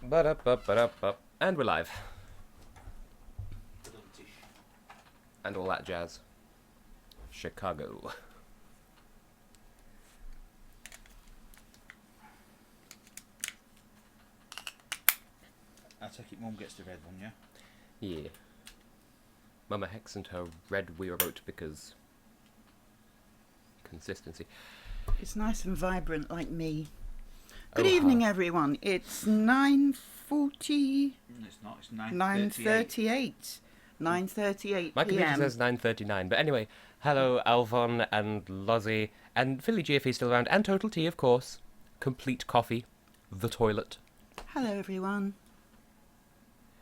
Ba-da-ba-ba-da-ba. And we're live. And all that jazz. Chicago. I take it Mum gets the red one, yeah? Yeah. Mama Hex and her red we wrote because... consistency. It's nice and vibrant like me. Good Oh, evening, hi. everyone. It's 9:40... It's not, it's 9:38. 9:38 My computer PM. says 9:39, but anyway, hello Alvon and Lozzie, and Philly G if he's still around, and Total T, of course. Complete Coffee. The Toilet. Hello, everyone.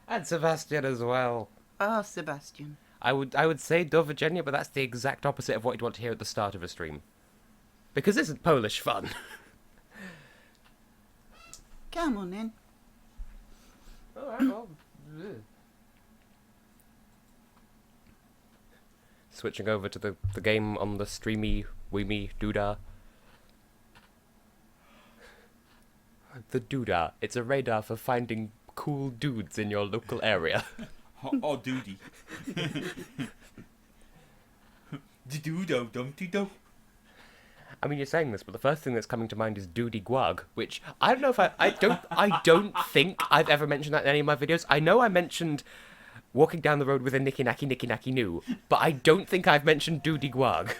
And Sebastian as well. Ah, Sebastian. I would say Do Virginia, but that's the exact opposite of what you'd want to hear at the start of a stream. Because this is Polish fun. Come on, then. Alright, well... Switching over to the game on the streamy Weemy Doodah. The Doodah. It's a radar for finding cool dudes in your local area. or Doody. Doo-do, dum-dee-do. I mean, you're saying this, but the first thing that's coming to mind is Doody Gwag, which I don't know if I don't think I've ever mentioned that in any of my videos. I know I mentioned walking down the road with a nicky nacky noo, but I don't think I've mentioned Doody Gwag.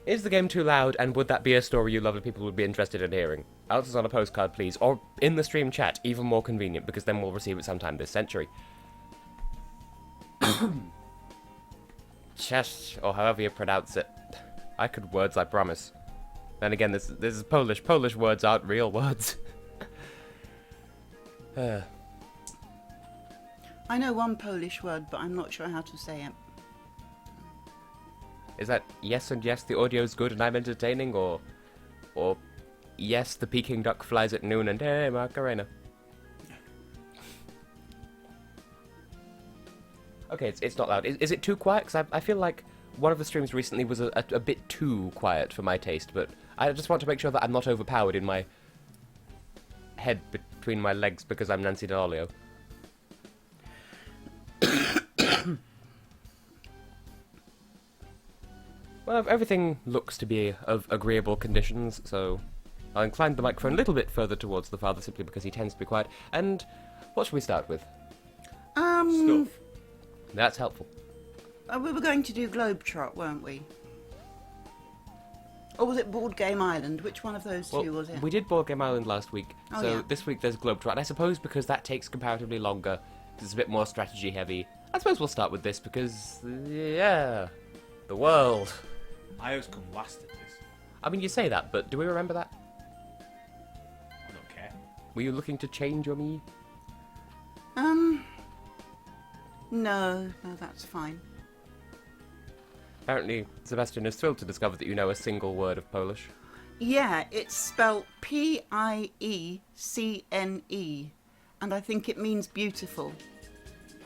Is the game too loud, and would that be a story you lovely people would be interested in hearing? Answers on a postcard, please, or in the stream chat, even more convenient, because then we'll receive it sometime this century. Chess, or however you pronounce it. I could words, I promise. Then again, this is Polish. Polish words aren't real words. I know one Polish word, but I'm not sure how to say it. Is that yes and yes, the audio's good and I'm entertaining, or yes, the Peking duck flies at noon and hey, Macarena? Okay, it's not loud. Is it too quiet? Because I feel like one of the streams recently was a bit too quiet for my taste, but I just want to make sure that I'm not overpowered in my head between my legs because I'm Nancy D'Olio. Well, everything looks to be of agreeable conditions, so I'll incline the microphone a little bit further towards the father simply because he tends to be quiet. And what should we start with? Stuff. That's helpful. We were going to do Globetrot, weren't we? Or was it Board Game Island? Which one of those two was it? We did Board Game Island last week, Oh, so yeah. this week there's Globetrot. And I suppose because that takes comparatively longer, it's a bit more strategy heavy. I suppose we'll start with this because, yeah, the world. I always come last at this. I mean, you say that, but do we remember that? I don't care. Were you looking to change your me? No, that's fine. Apparently, Sebastian is thrilled to discover that you know a single word of Polish. Yeah, it's spelled Piecne, and I think it means beautiful.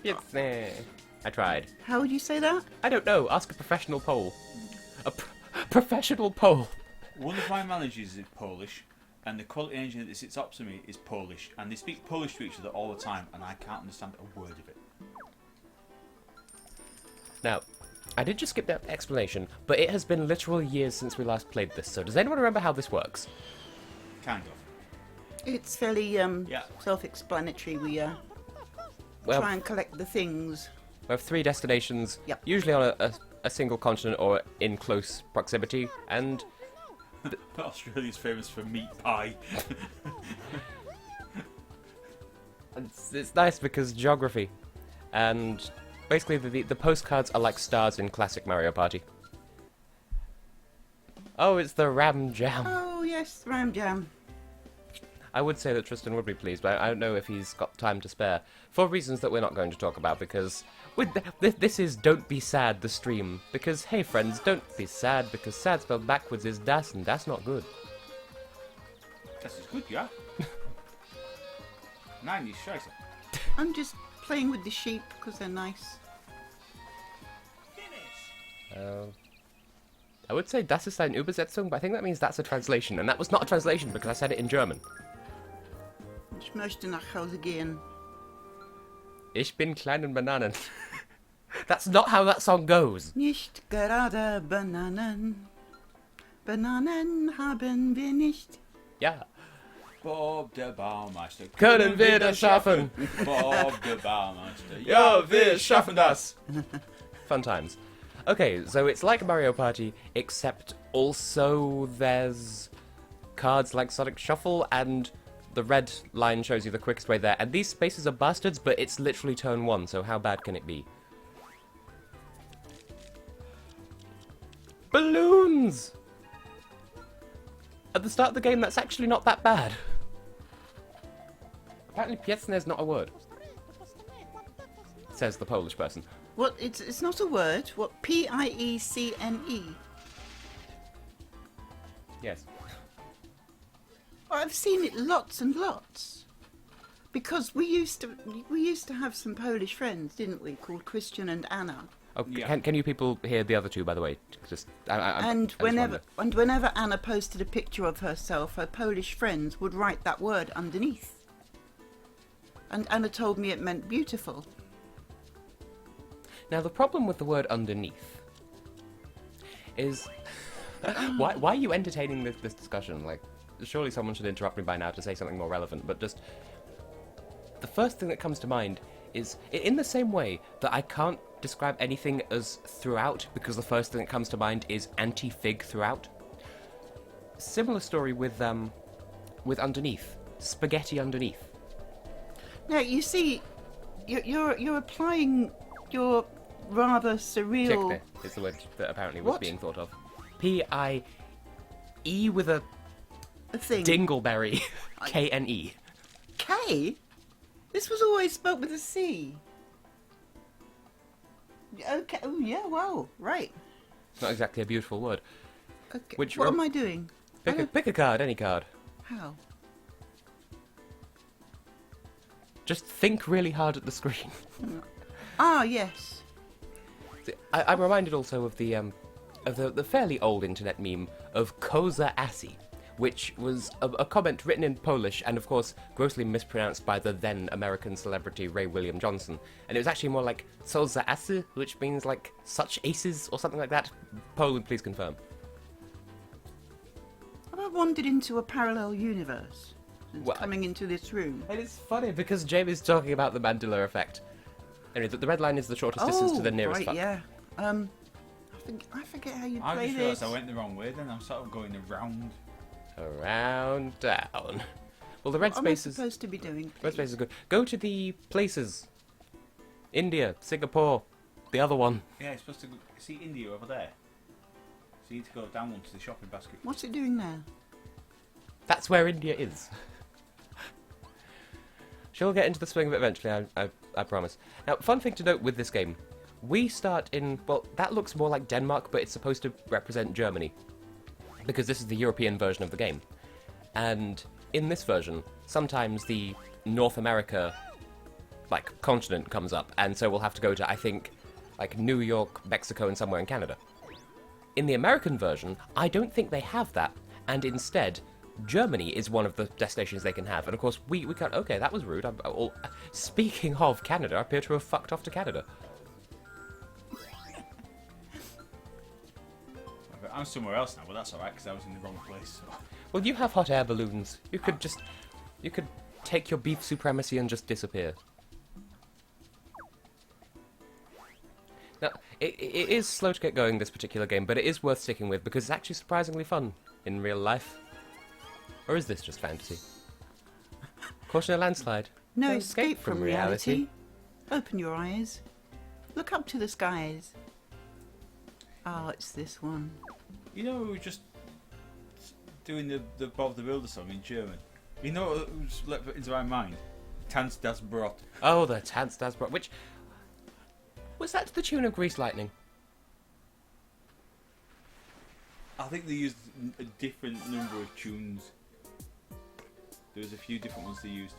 It's I tried. How would you say that? I don't know. Ask a professional Pole. A professional Pole. One of my managers is Polish, and the quality engineer that sits opposite me is Polish, and they speak Polish to each other all the time, and I can't understand a word of it. Now, I did just skip that explanation, but it has been literal years since we last played this, so does anyone remember how this works? Kind of. It's fairly Yeah. self-explanatory. We Well, try and collect the things. we have 3 destinations, Yep. usually on a single continent or in close proximity, and Australia's famous for meat pie. it's nice because geography. And basically the postcards are like stars in classic Mario Party. Oh, it's the Ram Jam. Oh yes, Ram Jam. I would say that Tristan would be pleased, but I don't know if he's got time to spare. For reasons that we're not going to talk about, because this is Don't Be Sad, the stream. Because, hey friends, don't be sad, because sad spelled backwards is das, and that's not good. Das ist gut, ja? Nein, ist scheiße. I'm just playing with the sheep because they're nice. I would say das ist eine Übersetzung, but I think that means that's a translation, and that was not a translation because I said it in German. Ich möchte nach Hause gehen. Ich bin kleinen Bananen. That's not how that song goes. Nicht gerade Bananen. Bananen haben wir nicht. Ja. Bob der Baumeister. Können wir das schaffen? Bob der Baumeister. Ja, wir schaffen das. Fun times. Okay, so it's like Mario Party, except also there's cards like Sonic Shuffle, and the red line shows you the quickest way there. And these spaces are bastards, but it's literally turn 1, so how bad can it be? Balloons! At the start of the game, that's actually not that bad. Apparently, piecne is not a word, says the Polish person. What? It's not a word. What? Piecne? Yes. I've seen it lots and lots. Because we used to have some Polish friends, didn't we? Called Christian and Anna. Oh, Yeah. can you people hear the other two, by the way? Just And I just wonder. whenever Anna posted a picture of herself, her Polish friends would write that word underneath. And Anna told me it meant beautiful. Now, the problem with the word underneath is... why are you entertaining this discussion? Like, surely someone should interrupt me by now to say something more relevant, but just... The first thing that comes to mind is, in the same way that I can't describe anything as throughout, because the first thing that comes to mind is anti-fig throughout. Similar story with underneath. Spaghetti underneath. Now you see, you're applying your rather surreal. Chickpea is the word that apparently was What? being thought of. P-I-E with a thing. dingleberry. K-N-E. K? This was always spelt with a C. Okay. Oh yeah. Wow. Right. It's not exactly a beautiful word. Okay. Which what rem- am I doing? Pick a card, any card. How? Just think really hard at the screen. Ah yes. I'm reminded also of the fairly old internet meme of Koza Asi, which was a comment written in Polish and, of course, grossly mispronounced by the then American celebrity Ray William Johnson. And it was actually more like Soza Asy, which means like such aces or something like that. Poland, please confirm. Have I wandered into a parallel universe since Well, coming into this room? And it's funny because Jamie's talking about the Mandela effect. Anyway, the red line is the shortest distance to the nearest right, fuck. yeah. I forget how you I play just this. realised I went the wrong way then. I'm sort of going around. Around down. Well, the red What am I spaces. supposed to be doing? Red Please? spaces are good. Go to the places. India, Singapore, the other one. Yeah, it's supposed to go, see India over there. So you need to go down one to the shopping basket. What's it doing now? That's where India is. She'll get into the swing of it eventually, I promise. Now, fun thing to note with this game. We start in, well, that looks more like Denmark, but it's supposed to represent Germany. Because this is the European version of the game. And in this version, sometimes the North America, like, continent comes up, and so we'll have to go to, I think, like, New York, Mexico, and somewhere in Canada. In the American version, I don't think they have that, and instead, Germany is one of the destinations they can have. And of course, we can't. Okay, that was rude. Speaking of Canada, I appear to have fucked off to Canada. I'm somewhere else now, but that's alright because I was in the wrong place. So. Well, you have hot air balloons. You could take your beef supremacy and just disappear. Now, it is slow to get going, this particular game, but it is worth sticking with because it's actually surprisingly fun in real life. Or is this just fantasy? Caution a landslide. No Don't escape from reality. Open your eyes. Look up to the skies. Oh, it's this one. You know, we were just doing the Bob the Builder song in German. You know what was leapt into my mind? Tanz das Brot. Oh, the Tanz das Brot, which... Was that to the tune of Grease Lightning? I think they used a different number of tunes. There was a few different ones they used.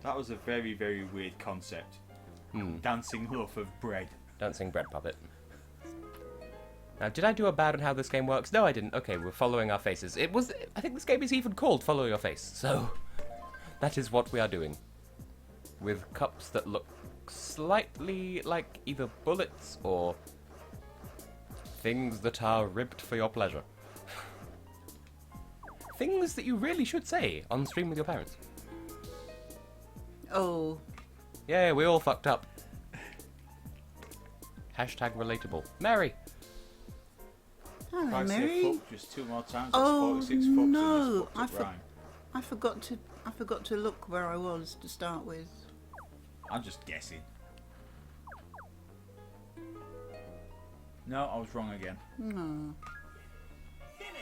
That was a very, very weird concept. Dancing loaf of bread. Dancing bread puppet. Now, did I do a bad on how this game works? No, I didn't. Okay, we're following our faces. I think this game is even called Follow Your Face, so that is what we are doing. With cups that look slightly like either bullets or things that are ribbed for your pleasure. Things that you really should say on stream with your parents. Oh. Yeah, we all fucked up. Hashtag relatable. Mary! Hello, If I say Mary. fuck just 2 more times, that's Oh 46 fucks in no! this fucked up rhyme. I forgot to look where I was to start with. I'm just guessing. No, I was wrong again. No.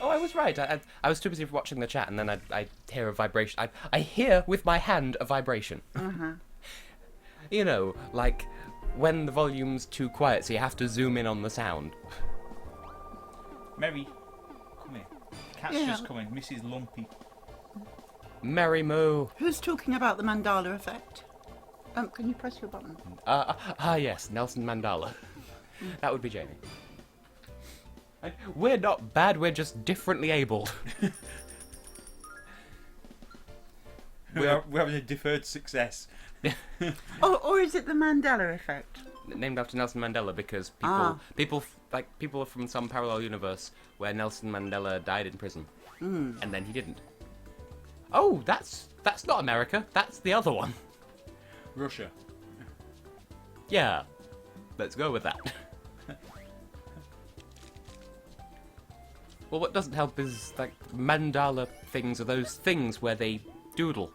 Oh, I was right. I was too busy watching the chat, and then I hear a vibration. I hear with my hand a vibration. You know, like when the volume's too quiet, so you have to zoom in on the sound. Mary, come here. Cat's Yeah. just coming. Mrs. Lumpy. Merry moo. Who's talking about the Mandala effect? Can you press your button? Yes, Nelson Mandela. That would be Jamie. We're not bad, we're just differently abled. We're having a deferred success. Or is it the Mandela effect? Named after Nelson Mandela because people are from some parallel universe where Nelson Mandela died in prison, and then he didn't. Oh, that's not America. That's the other one. Russia. Yeah, let's go with that. Well, what doesn't help is like mandala things are those things where they doodle.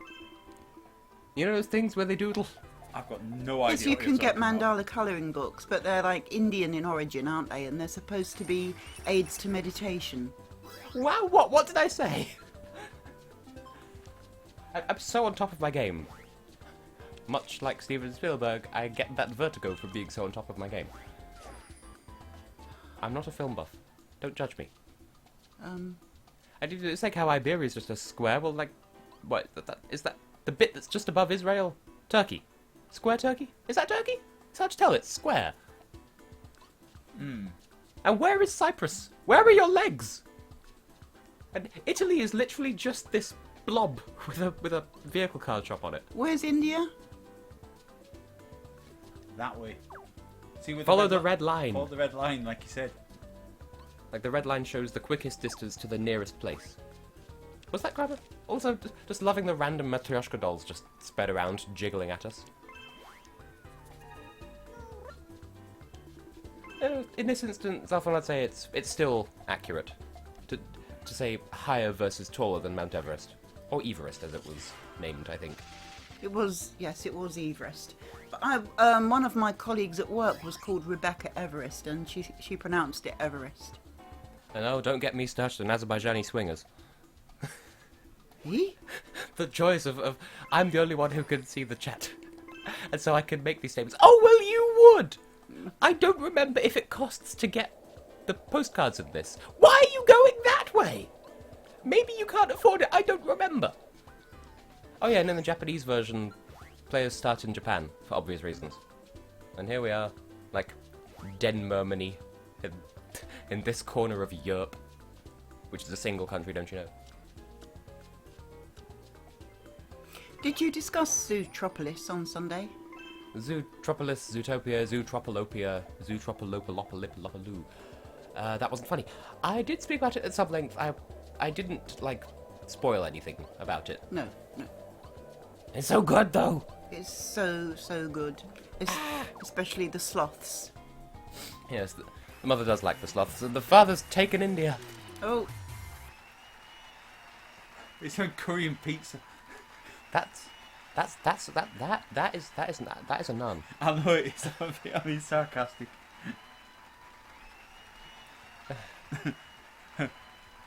You know those things where they doodle? I've got no idea. Yes, you what can you're get talking about. mandala colouring books, but they're like Indian in origin, aren't they? And they're supposed to be aids to meditation. Wow, what did I say? I'm so on top of my game. Much like Steven Spielberg, I get that vertigo from being so on top of my game. I'm not a film buff. Don't judge me. It's like how Iberia is just a square. Well, like, what? Is that the bit that's just above Israel? Turkey. Square Turkey? Is that Turkey? It's hard to tell. It's square. And where is Cyprus? Where are your legs? And Italy is literally just this blob with a vehicle card shop on it. Where's India? That way. See, with Follow the li- red line. Follow the red line, like you said. Like the red line shows the quickest distance to the nearest place. Was that clever? Also, just loving the random Matryoshka dolls just spread around, jiggling at us. In this instance, often I'd say it's still accurate to say higher versus taller than Mount Everest, or Everest as it was named, I think. It was Everest. But one of my colleagues at work was called Rebecca Everest, and she pronounced it Everest. And oh, don't get me started on Azerbaijani swingers. Eh? The joys of I'm the only one who can see the chat, and so I can make these statements. Oh well, you would. I don't remember if it costs to get the postcards of this. Why are you going that way? Maybe you can't afford it. I don't remember. Oh yeah, and in the Japanese version, players start in Japan for obvious reasons. And here we are, like Denmarmany, in this corner of Europe, which is a single country, don't you know? Did you discuss Zootropolis on Sunday? Zootropolis, Zootopia, Zootropolopia, Zootropolopalopalipalopaloo. That wasn't funny. I did speak about it at some length. I didn't, like, spoil anything about it. No. It's so good, though! It's so good. Especially the sloths. Yes, the mother does like the sloths, and the father's taken India. Oh, It's on Korean pizza. That is a nun. I know it is. I'm being sarcastic.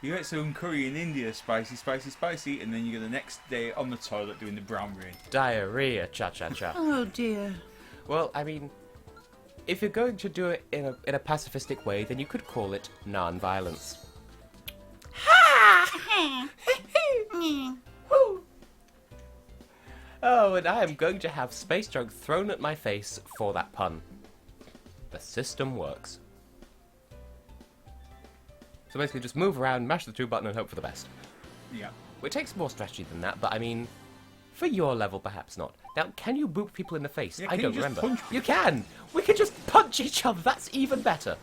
You get some curry in India, spicy, and then you go the next day on the toilet doing the brown rain. Diarrhea, cha-cha-cha. oh dear. Well, I mean, if you're going to do it in a pacifistic way, then you could call it non-violence. Oh, and I am going to have space junk thrown at my face for that pun. The system works. So basically just move around, mash the 2 button and hope for the best. Yeah. Well, it takes more strategy than that, but I mean, for your level, perhaps not. Now, can you boop people in the face? Yeah, I can you don't just remember. punch people? You can! We can just punch each other, that's even better.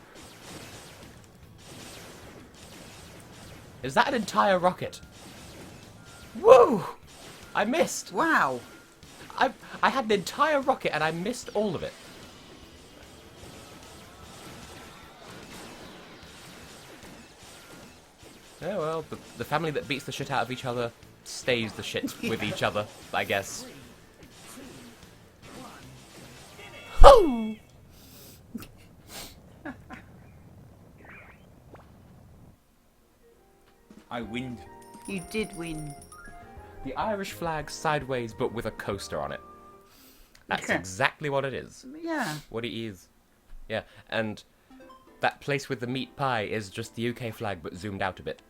Is that an entire rocket? Woo! I missed! Wow. I had an entire rocket and I missed all of it. Oh well, the family that beats the shit out of each other stays the shit with each other, I guess. Ho! I win. You did win. The Irish flag sideways, but with a coaster on it. That's Okay. exactly what it is. Yeah. What it is. Yeah, and that place with the meat pie is just the UK flag, but zoomed out a bit.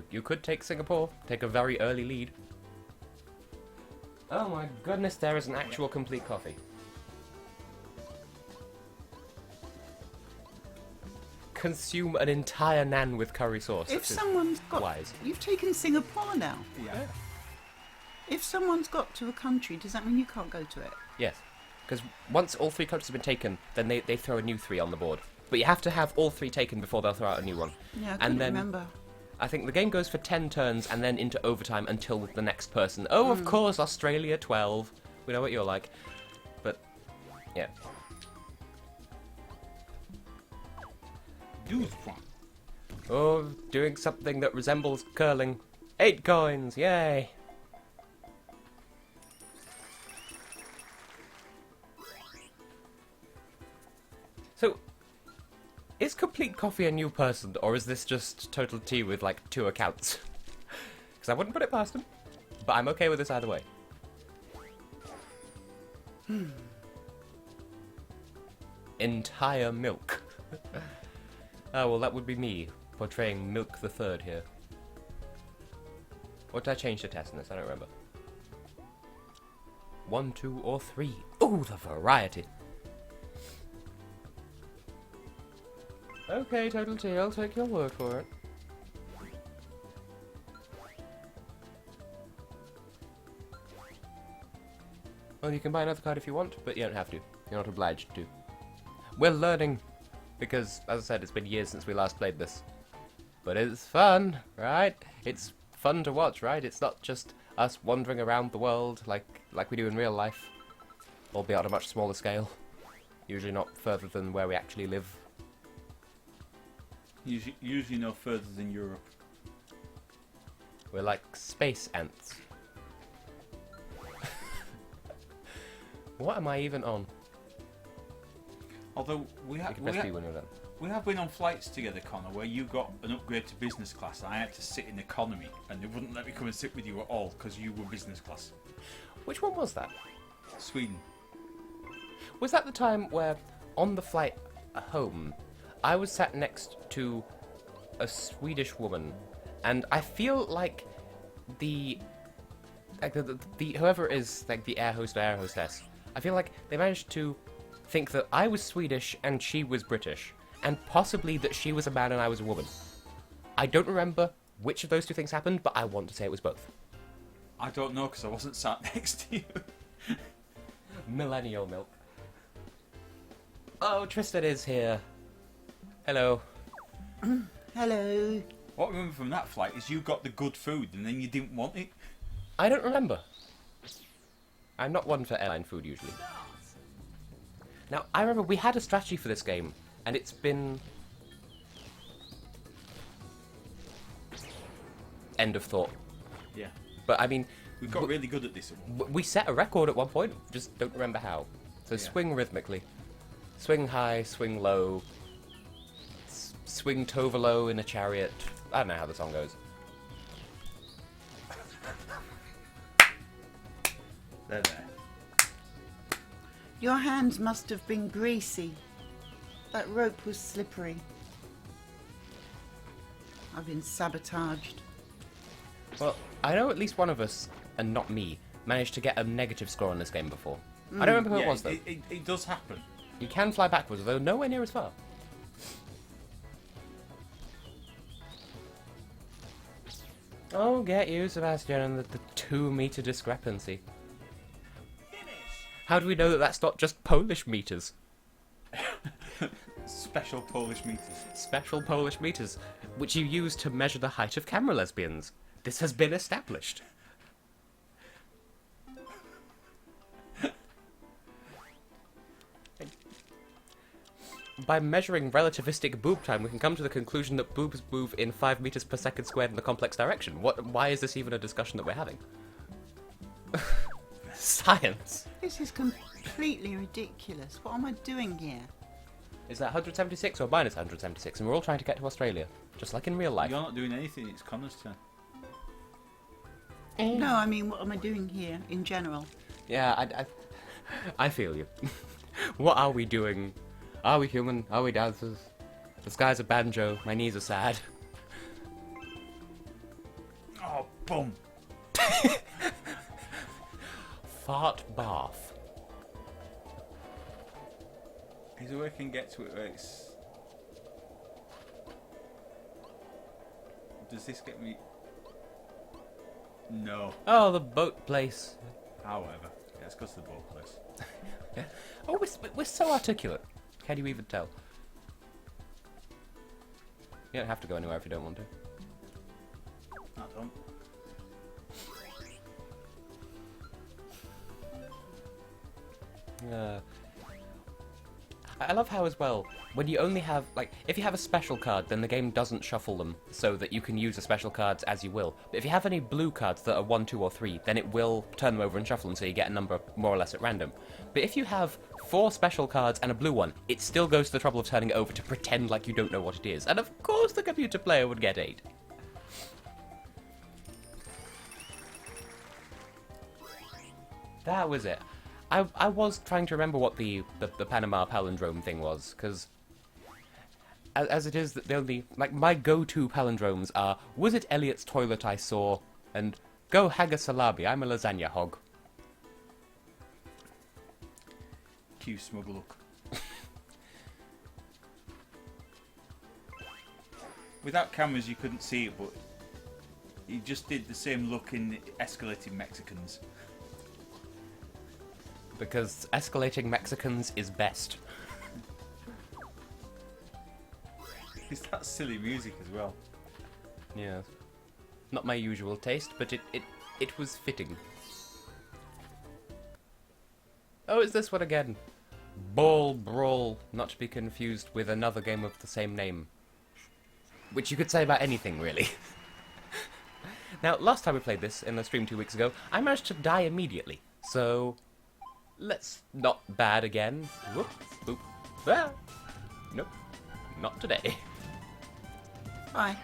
You could take Singapore, take a very early lead. Oh my goodness, there is an actual complete coffee. Consume an entire naan with curry sauce. If This is someone's got... wise. You've taken Singapore now. Yeah. If someone's got to a country, does that mean you can't go to it? Yes, because once all 3 countries have been taken, then they throw a new 3 on the board. But you have to have all 3 taken before they'll throw out a new one. Yeah, I And couldn't then- remember. I think the game goes for 10 turns and then into overtime until the next person. Oh, of course, Australia 12. We know what you're like. But, yeah. Do one. Oh, doing something that resembles curling. 8 coins, yay! So, is Complete Coffee a new person, or is this just Total Tea with like 2 accounts? Because I wouldn't put it past him, but I'm okay with this either way. Entire milk. Oh, well, that would be me, portraying Milk the Third here. What did I change to test in this? I don't remember. 1, 2, or 3. Ooh, the variety. Okay, Total T, I'll take your word for it. Well, you can buy another card if you want, but you don't have to. You're not obliged to. We're learning, because, as I said, it's been years since we last played this. But it's fun, right? It's fun to watch, right? It's not just us wandering around the world like we do in real life. Albeit on a much smaller scale. Usually not further than where we actually live. Usually no further than Europe. We're like space ants. What am I even on? Although we You have can press B when you're done. we have been on flights together, Connor, where you got an upgrade to business class and I had to sit in economy and they wouldn't let me come and sit with you at all because you were business class. Which one was that? Sweden. Was that the time where, on the flight home, I was sat next to a Swedish woman, and I feel like the whoever is like the air host or air hostess, I feel like they managed to think that I was Swedish and she was British, and possibly that she was a man and I was a woman. I don't remember which of those 2 things happened, but I want to say it was both. I don't know because I wasn't sat next to you. Millennial milk. Oh, Tristan is here. Hello. Hello. What I remember from that flight is you got the good food and then you didn't want it. I don't remember. I'm not one for airline food usually. Now, I remember we had a strategy for this game, and it's been... End of thought. Yeah. But, I mean, We got really good at this one. we set a record at one point, just don't remember how. So Yeah. swing rhythmically. Swing high, swing low. Swing tovolo in a chariot. I don't know how the song goes. There. Your hands must have been greasy. That rope was slippery. I've been sabotaged. Well, I know at least one of us, and not me, managed to get a negative score on this game before. I don't remember who it was, though. It does happen. You can fly backwards, though nowhere near as far. Oh, get you, Sebastian, and the 2-meter discrepancy. How do we know that that's not just Polish meters? Special Polish meters. Special Polish meters, which you use to measure the height of camera lesbians. This has been established. By measuring relativistic boob time, we can come to the conclusion that boobs move in 5 meters per second squared in the complex direction. Why is this even a discussion that we're having? Science! This is completely ridiculous. What am I doing here? Is that 176 or minus 176? And we're all trying to get to Australia, just like in real life. You're not doing anything, it's Connor's turn. No, I mean, what am I doing here in general? Yeah, I feel you. What are we doing? Are we human? Are we dancers? The sky's a banjo, my knees are sad. Oh, boom! Fart bath. Is there a way I can get to it where it's... Does this get me... No. Oh, the boat place. However, yeah, it's because of the boat place. Yeah. Oh, we're so articulate. Can you even tell? You don't have to go anywhere if you don't want to. I don't. I love how, as well, when you only have, like, if you have a special card, then the game doesn't shuffle them so that you can use the special cards as you will. But if you have any blue cards that are 1, 2, or 3, then it will turn them over and shuffle them so you get a number more or less at random. But if you have 4 special cards and a blue one, it still goes to the trouble of turning it over to pretend like you don't know what it is. And of course the computer player would get 8. That was it. I was trying to remember what the Panama palindrome thing was, because as it is, the only, like, my go-to palindromes are, was it Elliot's toilet I saw, and go hag a salami, I'm a lasagna hog. Cue smug look. Without cameras you couldn't see it, but he just did the same look in Escalating Mexicans. Because escalating Mexicans is best. It's that silly music as well. Yes. Not my usual taste, but it was fitting. Oh, it's this one again. Ball Brawl, not to be confused with another game of the same name. Which you could say about anything, really. Now, last time we played this, in the stream 2 weeks ago, I managed to die immediately. So, let's not bad again. Whoop, boop, ah. Nope, not today. Bye.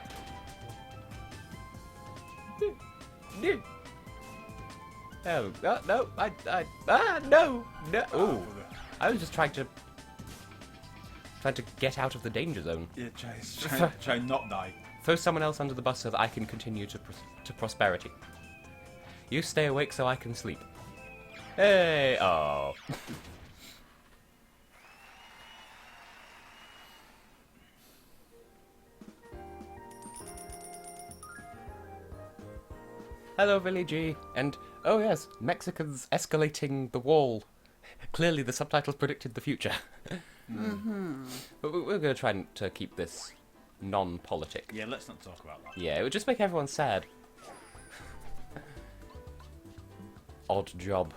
Oh, no, no. Ooh, I was just trying to get out of the danger zone. Yeah, try not die. Throw someone else under the bus so that I can continue to prosperity. You stay awake so I can sleep. Hey, oh. Hello, Billy G. And, oh yes, Mexicans escalating the wall. Clearly the subtitles predicted the future. Mm-hmm. But we're going to try to keep this non-politic. Yeah, let's not talk about that. Yeah, it would just make everyone sad. Odd job.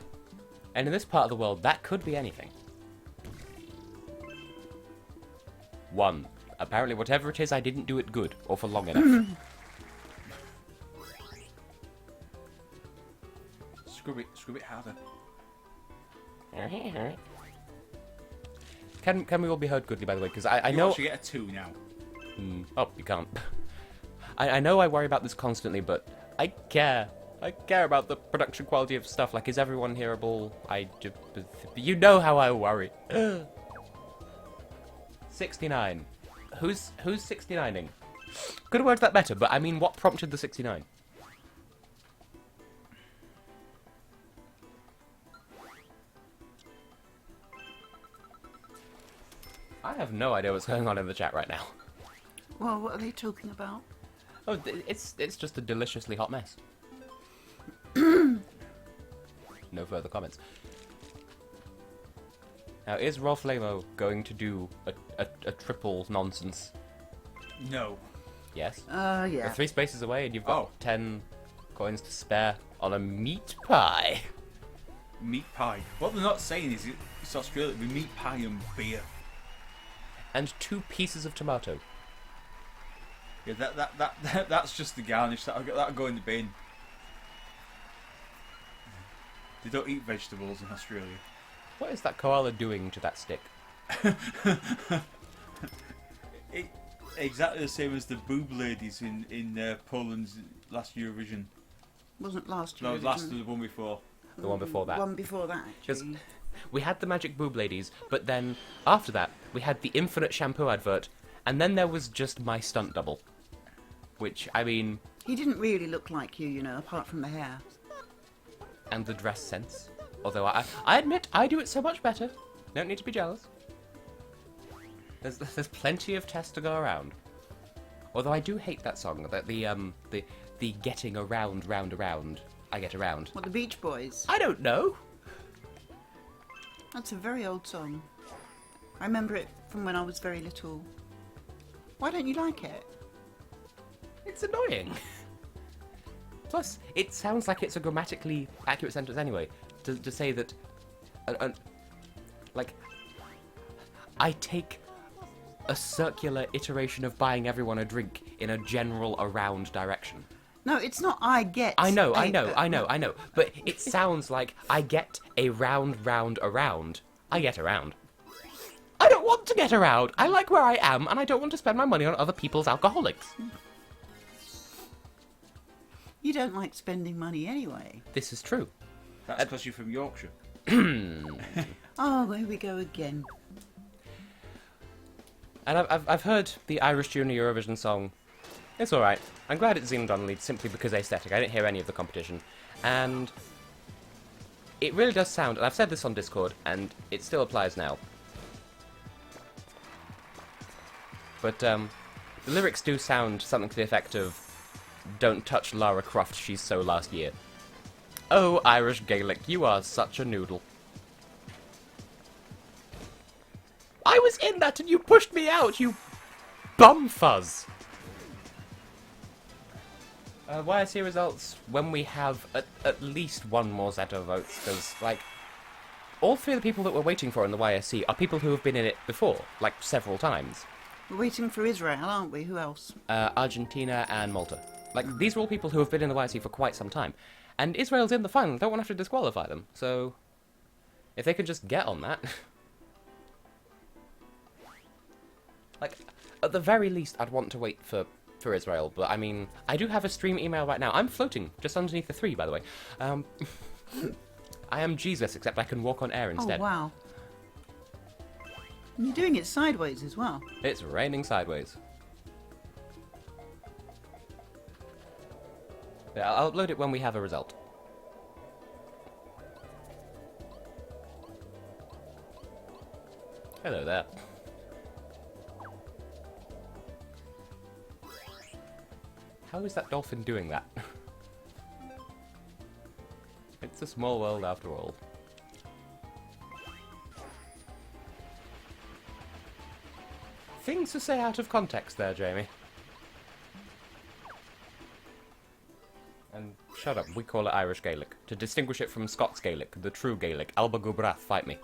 And in this part of the world, that could be anything. 1. Apparently whatever it is, I didn't do it good, or for long enough. Scrub it harder. Can we all be heard goodly, by the way? Because I You know... actually get a 2 now. Oh, you can't. I know I worry about this constantly, but I care. I care about the production quality of stuff. Like, is everyone hearable? You know how I worry. 69. Who's 69ing? Could have worded that better, but I mean, what prompted the 69? I have no idea what's going on in the chat right now. Well, what are they talking about? Oh, it's just a deliciously hot mess. No further comments. Now, is Rolf Lamo going to do a triple nonsense? No. Yes. Yeah. You're 3 spaces away, and you've got Oh. 10 coins to spare on a meat pie. Meat pie. What they're not saying is it's Australia with meat pie and beer. And 2 pieces of tomato. Yeah, that's just the garnish. That'll go in the bin. They don't eat vegetables in Australia. What is that koala doing to that stick? Exactly the same as the boob ladies in Poland's last Eurovision. Wasn't last year. No, last the one before. The one before that. One before that, Because actually. we had the magic boob ladies, but then after that we had the infinite shampoo advert, and then there was just my stunt double. Which, I mean, He didn't really look like you, you know, apart from the hair. and the dress sense. Although I admit I do it so much better. Don't need to be jealous. There's plenty of Tess to go around. Although I do hate that song, the getting around, round. I get around. What, the Beach Boys? I don't know. That's a very old song. I remember it from when I was very little. Why don't you like it? It's annoying. Plus, it sounds like it's a grammatically accurate sentence anyway. To say that, like, I take a circular iteration of buying everyone a drink in a general around direction. No, it's not I get. I know. a- But it sounds like I get a round, around. I get around. I don't want to get around. I like where I am, and I don't want to spend my money on other people's alcoholics. You don't like spending money anyway. This is true. That's because you're from Yorkshire. Oh, here we go again. And I've heard the Irish Junior Eurovision song. It's alright. I'm glad it's Xenon Donnelly simply because aesthetic. I didn't hear any of the competition. And it really does sound, and I've said this on Discord, and it still applies now. But the lyrics do sound something to the effect of, "Don't touch Lara Croft, she's so last year." Oh, Irish Gaelic, you are such a noodle. I was in that and you pushed me out, you bum fuzz. YSC results when we have at least one more set of votes, because, like, all 3 of the people that we're waiting for in the YSC are people who have been in it before, like, several times. We're waiting for Israel, aren't we? Who else? Argentina and Malta. Like, these are all people who have been in the YSC for quite some time. And Israel's in the final, don't want to have to disqualify them, so if they could just get on that. Like, at the very least, I'd want to wait for Israel, but I mean, I do have a stream email right now. I'm floating just underneath the 3, by the way. I am Jesus, except I can walk on air instead. Oh, wow. And you're doing it sideways as well. It's raining sideways. Yeah, I'll upload it when we have a result. Hello there. How is that dolphin doing that? It's a small world after all. Things to say out of context there, Jamie. And shut up, we call it Irish Gaelic. To distinguish it from Scots Gaelic, the true Gaelic. Alba Gubrath, fight me.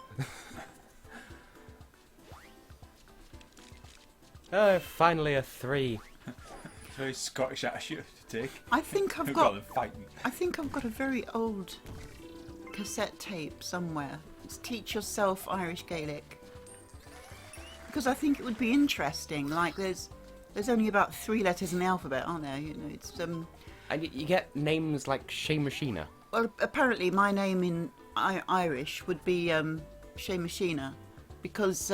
Oh, finally a 3. Very Scottish attitude to take. I think I've Go got. on and fight me. I think I've got a very old cassette tape somewhere. It's Teach Yourself Irish Gaelic. Because I think it would be interesting. Like there's only about 3 letters in the alphabet, aren't there? You know, it's And you get names like Sheamus-Sheena. Well, apparently my name in Irish would be Sheamus-Sheena, because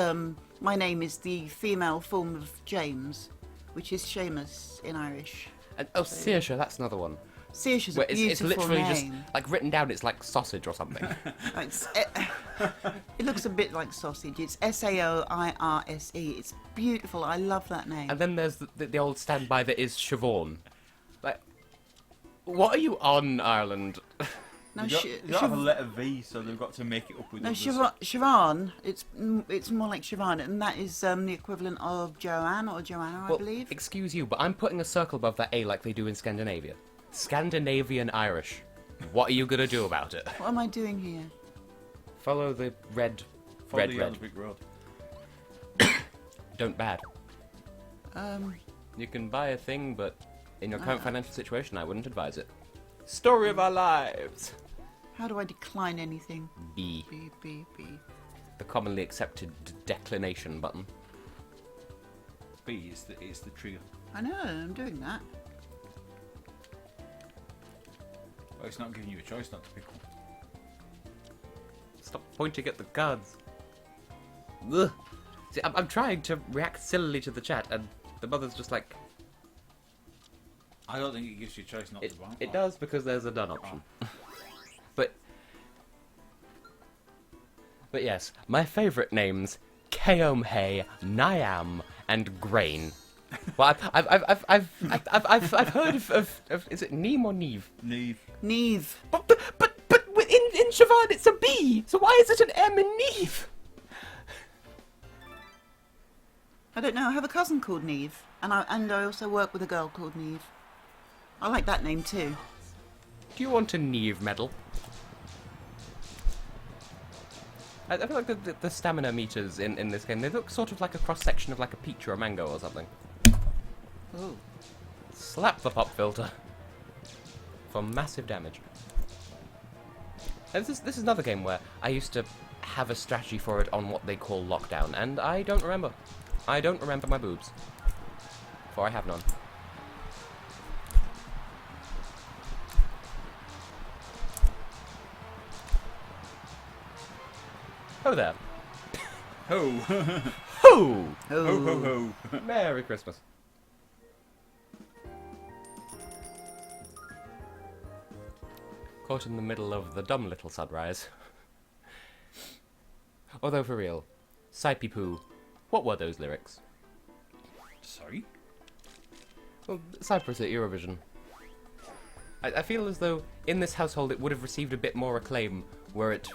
my name is the female form of James, which is Seamus in Irish. And, oh, Saoirse, that's another one. Saoirse is a Where it's beautiful literally name. just, like, written down, it's like sausage or something. It looks a bit like sausage. It's Saoirse. It's beautiful. I love that name. And then there's the old standby that is Siobhan. What are you on, Ireland? No, You don't have a letter V, so they've got to make it up with no, others. Siobhan. It's more like Siobhan, and that is the equivalent of Joanne or Joanna, I believe. Excuse you, but I'm putting a circle above that A like they do in Scandinavia. Scandinavian Irish. What are you gonna do about it? What am I doing here? Follow the red. Follow the yellow brick road. Don't bad. Um, You can buy a thing, but in your current financial situation, I wouldn't advise it. Story of our lives. how do I decline anything? B. B, B, B. The commonly accepted declination button. B is the trio. I know, I'm doing that. Well, it's not giving you a choice not to pick one. Stop pointing at the cards. Ugh. See, I'm trying to react sillily to the chat, and the mother's just like... I don't think it gives you a choice not to buy. It does, because there's a done option. But yes, my favourite names: Keomhe, Niam, and Grain. Well, I've heard of is it Neem or Neve? Neve. Neve. But in Siobhan it's a B. So why is it an M in Neve? I don't know. I have a cousin called Neve, and I also work with a girl called Neve. I like that name too. Do you want a Neve medal? I feel like the stamina meters in this game, they look sort of like a cross-section of like a peach or a mango or something. Oh. Slap the pop filter for massive damage. And this is another game where I used to have a strategy for it on what they call lockdown, and I don't remember. I don't remember my boobs. For I have none. Oh there. Ho! Ho! Ho ho ho! Merry Christmas. Caught in the middle of the dumb little sunrise. Although for real, Sipey Poo, what were those lyrics? Sorry? Well, Cyprus at Eurovision. I feel as though in this household it would have received a bit more acclaim were it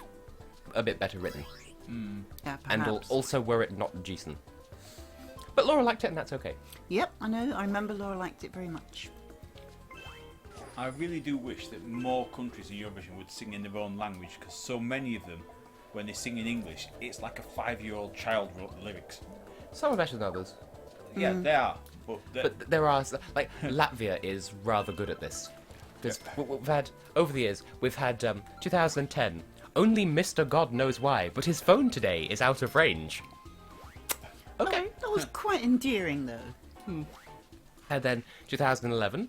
a bit better written. Yeah, And perhaps. also were it not Jason. But Laura liked it, and that's okay. Yep, I know. I remember Laura liked it very much. I really do wish that more countries in Eurovision would sing in their own language, because so many of them, when they sing in English, it's like a 5-year-old child wrote the lyrics. Some are better than others. Yeah, they are. But there are, like, Latvia is rather good at this. Because we've had, over the years, we've had 2010, only Mr. God knows why, but his phone today is out of range. Okay. That was quite endearing, though. And then 2011,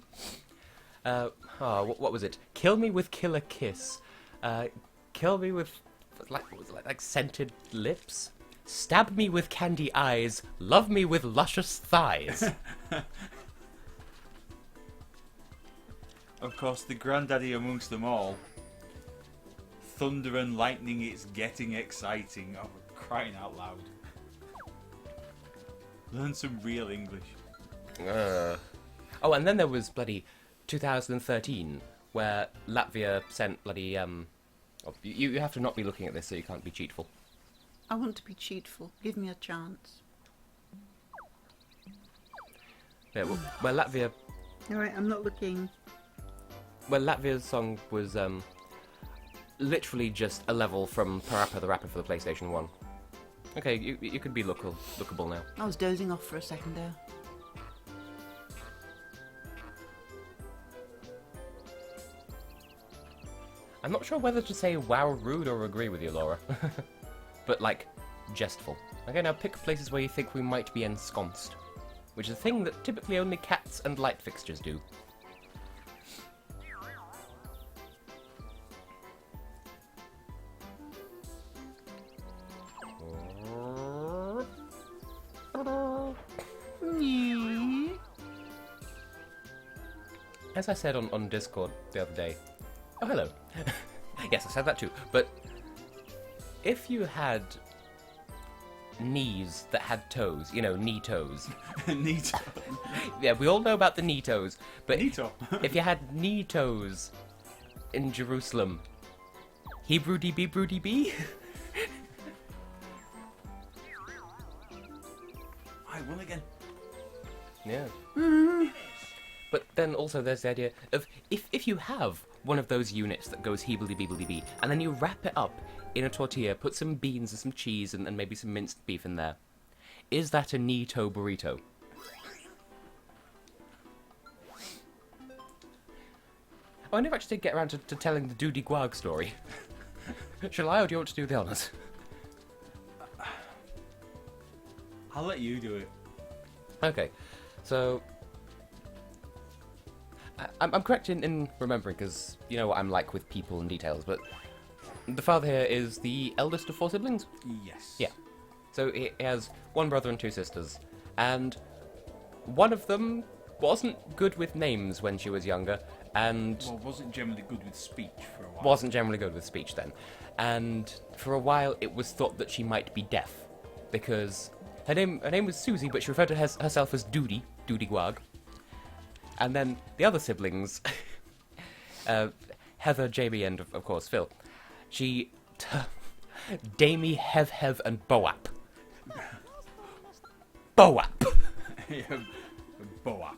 what was it? Kill me with killer kiss. Kill me with, like scented lips. Stab me with candy eyes. Love me with luscious thighs. Of course, the granddaddy amongst them all. Thunder and lightning, it's getting exciting. Oh, crying out loud. Learn some real English. Oh, and then there was bloody 2013, where Latvia sent bloody, you have to not be looking at this so you can't be cheatful. I want to be cheatful. Give me a chance. Yeah, where Latvia... Alright, I'm not looking. Well, Latvia's song was literally just a level from Parappa the Rapper for the PlayStation 1. Okay, you could be lookable now. I was dozing off for a second there. I'm not sure whether to say wow rude or agree with you, Laura. But, like, jestful. Okay, now pick places where you think we might be ensconced. Which is a thing that typically only cats and light fixtures do. As I said on Discord the other day... Oh, hello. Yes, I said that too. But if you had knees that had toes. You know, knee toes. Neato. Yeah, we all know about the knee toes. But Neato. if you had knee toes in Jerusalem, Hebrew DB? I won again. Yeah. But then also there's the idea of if you have one of those units that goes heebly-beebly-bee, and then you wrap it up in a tortilla, put some beans and some cheese and maybe some minced beef in there, is that a knee-toe burrito? Oh, I never actually did get around to telling the Doody Guag story. Shall I, or do you want to do the honours? I'll let you do it. Okay, so I'm correct in remembering, because you know what I'm like with people and details, but the father here is the eldest of 4 siblings? Yes. Yeah. So he has 1 brother and 2 sisters, and one of them wasn't good with names when she was younger, and Well, wasn't generally good with speech for a while. wasn't generally good with speech then. And for a while it was thought that she might be deaf, because her name was Susie, but she referred to herself as Doody Guag. And then the other siblings, Heather, Jamie, and of course Phil, she Damie, Hev, and Boap. Boap! Boap.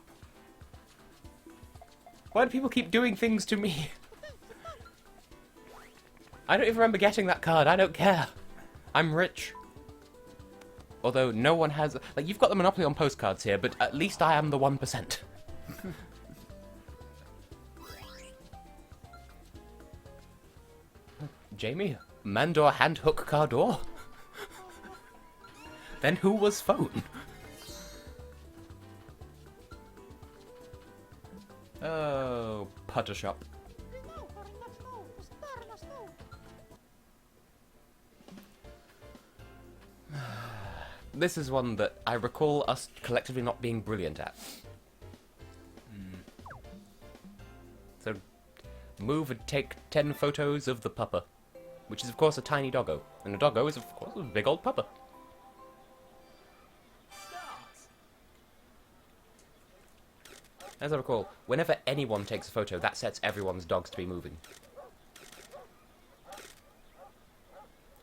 Why do people keep doing things to me? I don't even remember getting that card, I don't care. I'm rich. Although no one has... Like, you've got the monopoly on postcards here, but at least I am the 1%. Jamie? Mandor handhook cardor? Then who was phone? Oh, putter shop. This is one that I recall us collectively not being brilliant at. So, move and take 10 photos of the pupper, which is of course a tiny doggo, and a doggo is of course a big old pupper. As I recall, whenever anyone takes a photo, that sets everyone's dogs to be moving.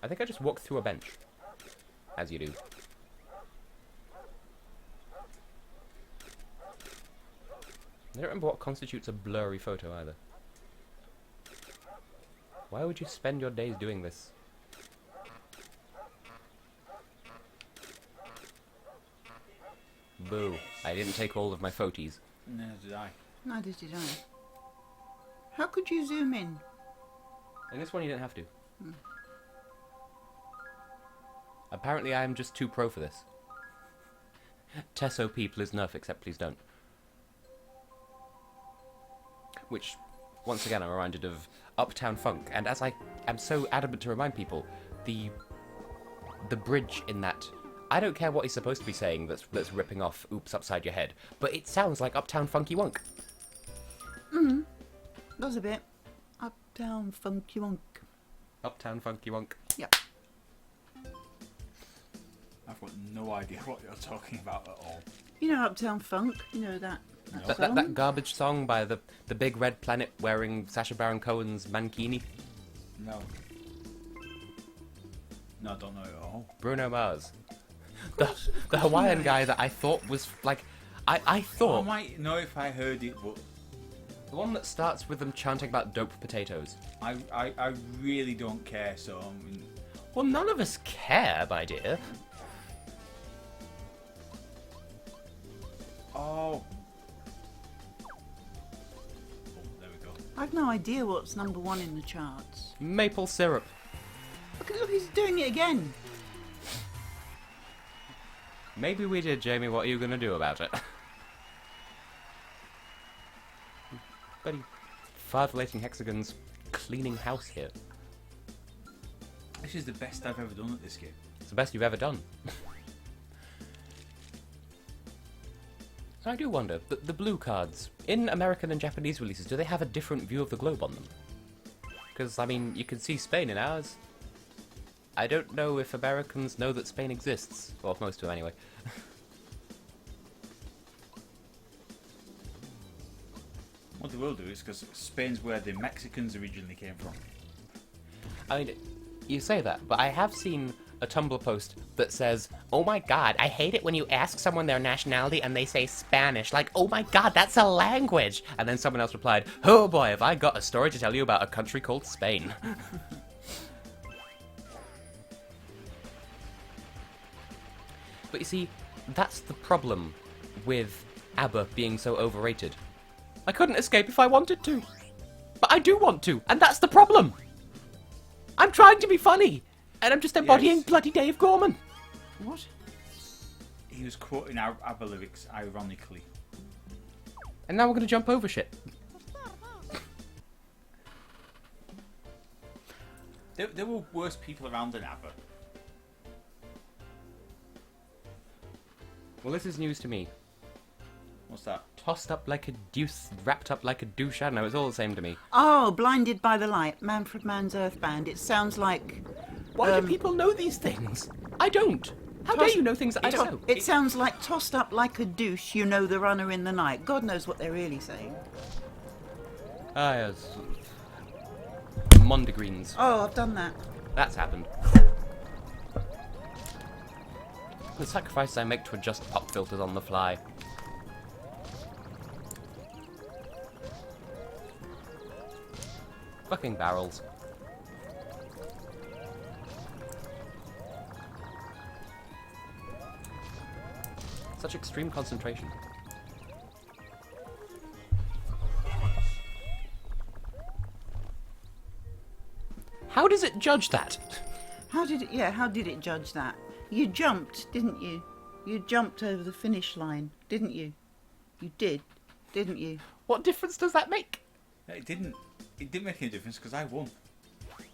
I think I just walked through a bench, as you do. I don't remember what constitutes a blurry photo either. Why would you spend your days doing this? Boo. I didn't take all of my photies. Neither did I. Neither did I. How could you zoom in? In this one you didn't have to. Apparently I am just too pro for this. Tesso people is nerf, except please don't. Which, once again, I'm reminded of Uptown Funk, and as I am so adamant to remind people, the bridge in that, I don't care what he's supposed to be saying that's ripping off Oops Upside Your Head, but it sounds like Uptown Funky Wunk. Does a bit. Uptown funky wonk. Uptown Funky Wunk. Yep. I've got no idea what you're talking about at all. You know Uptown Funk? You know that song? That garbage song by the big red planet wearing Sacha Baron Cohen's mankini? No. No, I don't know it at all. Bruno Mars. The Hawaiian guy that I thought was like... I I thought... might know if I heard it, but The one that starts with them chanting about dope potatoes. I really don't care, so I mean, Well, none of us care, my dear. oh, there we go. I've no idea what's number 1 in the charts. Maple syrup. Look, he's doing it again. Maybe we did, Jamie. What are you going to do about it? Buddy, Tessellating Hexagons cleaning house here. This is the best I've ever done at this game. It's the best you've ever done. I do wonder, the blue cards, in American and Japanese releases, do they have a different view of the globe on them? Because, I mean, you can see Spain in ours. I don't know if Americans know that Spain exists. Well, most do anyway. What they will do is because Spain's where the Mexicans originally came from. I mean, you say that, but I have seen a Tumblr post that says, "Oh my god, I hate it when you ask someone their nationality and they say Spanish. Like, oh my god, that's a language!" And then someone else replied, "Oh boy, have I got a story to tell you about a country called Spain." But you see, that's the problem with ABBA being so overrated. I couldn't escape if I wanted to. But I do want to, and that's the problem! I'm trying to be funny, and I'm just embodying Yes. bloody Dave Gorman. What? He was quoting our ABBA lyrics ironically. And now we're gonna jump over shit. There were worse people around than ABBA. Well, this is news to me. What's that? Tossed up like a deuce, wrapped up like a douche. I don't know, it's all the same to me. Oh, Blinded by the Light, Manfred Mann's Earth Band. It sounds like... Why do people know these things? I don't. How dare you know things that I don't know? It sounds like tossed up like a douche, you know the runner in the night. God knows what they're really saying. Ah, yes. Mondegreens. Oh, I've done that. That's happened. The sacrifices I make to adjust pop filters on the fly. Fucking barrels. Such extreme concentration. How does it judge that? How did it judge that? You jumped, didn't you? You jumped over the finish line, didn't you? You did, didn't you? What difference does that make? It didn't make any difference because I won.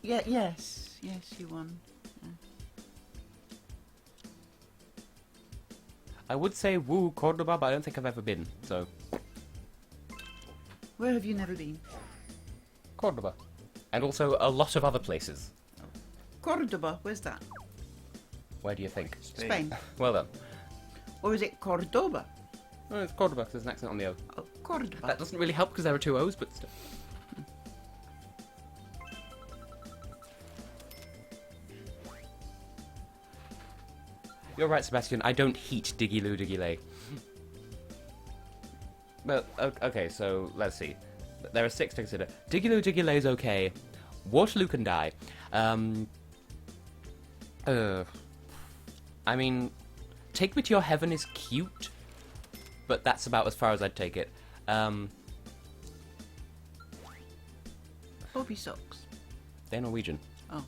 Yeah, yes, you won. I would say woo Cordoba, but I don't think I've ever been, so... Where have you never been? Cordoba. And also a lot of other places. Cordoba, where's that? Where do you think? Spain. Well done. Or is it Cordoba? No, it's Cordoba, 'cause there's an accent on the O. Oh, Cordoba. That doesn't really help because there are two O's, but still. You're right, Sebastian. I don't heat Diggy-Loo Diggy-Lay. Well, okay, so let's see. There are 6 to consider. Diggy-Loo Diggy-Lay's okay. Waterloo can die. I mean, Take Me to Your Heaven is cute, but that's about as far as I'd take it. Bobby Socks. They're Norwegian. Oh.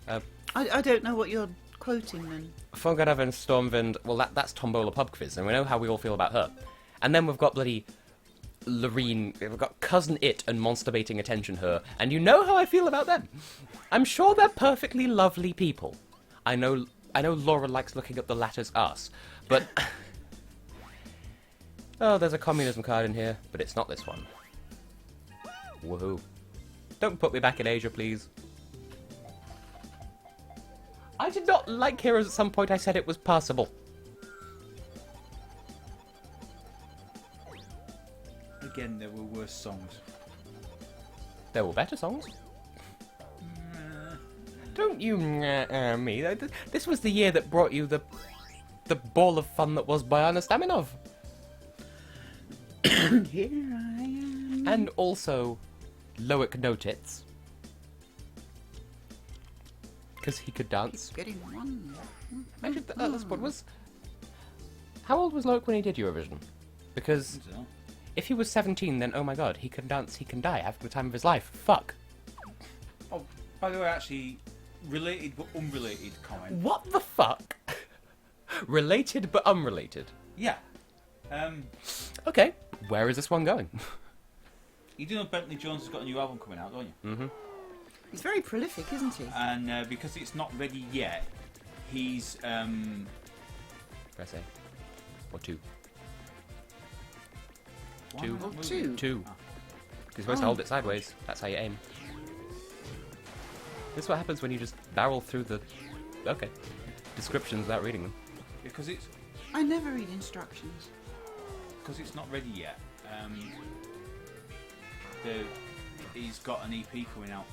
Uh, I don't know what you're quoting then. Fogaraven Stormwind, well that's Tombola Pub Quiz, and we know how we all feel about her. And then we've got bloody Loreen, we've got Cousin It and Monster Baiting Attention Her, and you know how I feel about them. I'm sure they're perfectly lovely people. I know Laura likes looking at the latter's ass, but... Oh, there's a communism card in here, but it's not this one. Woohoo. Don't put me back in Asia, please. I did not like Heroes at some point. I said it was passable. Again, there were worse songs. There were better songs. Don't you me. This was the year that brought you the ball of fun that was Bojana Staminov. Here I am. And also Loic No Tits. Because he could dance. Getting one. Actually, this point was... How old was Loic when he did Eurovision? Because So, if he was 17, then oh my god, he can dance, he can die, having the time of his life. Fuck. oh, by the way, actually, related but unrelated comment. What the fuck? Related but unrelated. Yeah. Okay, where is this one going? You do know Bentley Jones has got a new album coming out, don't you? Mm-hmm. He's very prolific, isn't he? And because it's not ready yet, he's Press A. Or 2. Why Two. am I not Oh, moving? 2. Ah. You're supposed to hold it sideways. That's how you aim. This is what happens when you just barrel through the descriptions without reading them. Because it's I never read instructions. not ready yet. He's got an EP coming out.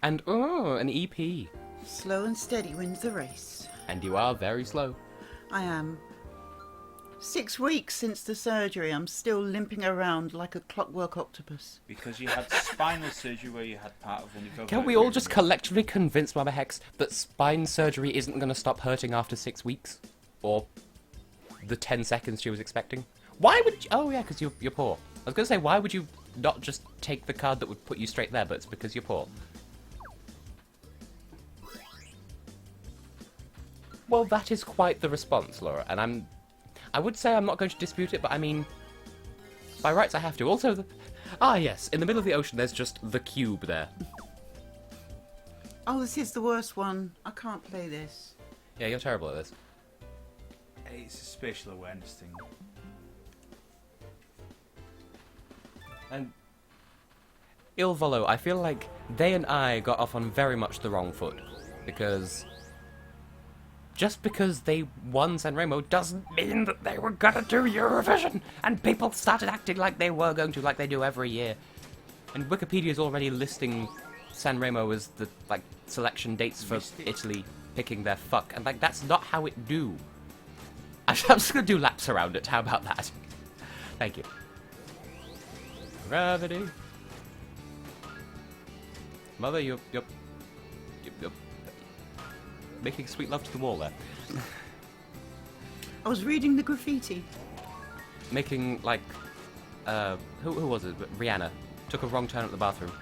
And an EP. Slow and steady wins the race. And you are very slow. I am. 6 weeks since the surgery, I'm still limping around like a clockwork octopus. Because you had spinal surgery where you had part of one of your Can we all just collectively convince Mama Hex that spine surgery isn't going to stop hurting after 6 weeks? Or the 10 seconds she was expecting? Why would you... Oh, yeah, because you're poor. I was going to say, why would you not just take the card that would put you straight there, but it's because you're poor. Well, that is quite the response, Laura, and I would say I'm not going to dispute it, but I mean, by rights I have to. Also, yes, in the middle of the ocean there's just the cube there. Oh, this is the worst one. I can't play this. Yeah, you're terrible at this. It's a spatial awareness thing. And Ilvolo, I feel like they and I got off on very much the wrong foot, because just because they won Sanremo doesn't mean that they were gonna do Eurovision, and people started acting like they were going to, like they do every year. And Wikipedia's already listing Sanremo as the selection dates for Italy picking their fuck, and that's not how it do. I'm just gonna do laps around it. How about that? Thank you. Gravity. Mother, you're making sweet love to the wall there. I was reading the graffiti. Making, who was it? Rihanna. Took a wrong turn at the bathroom.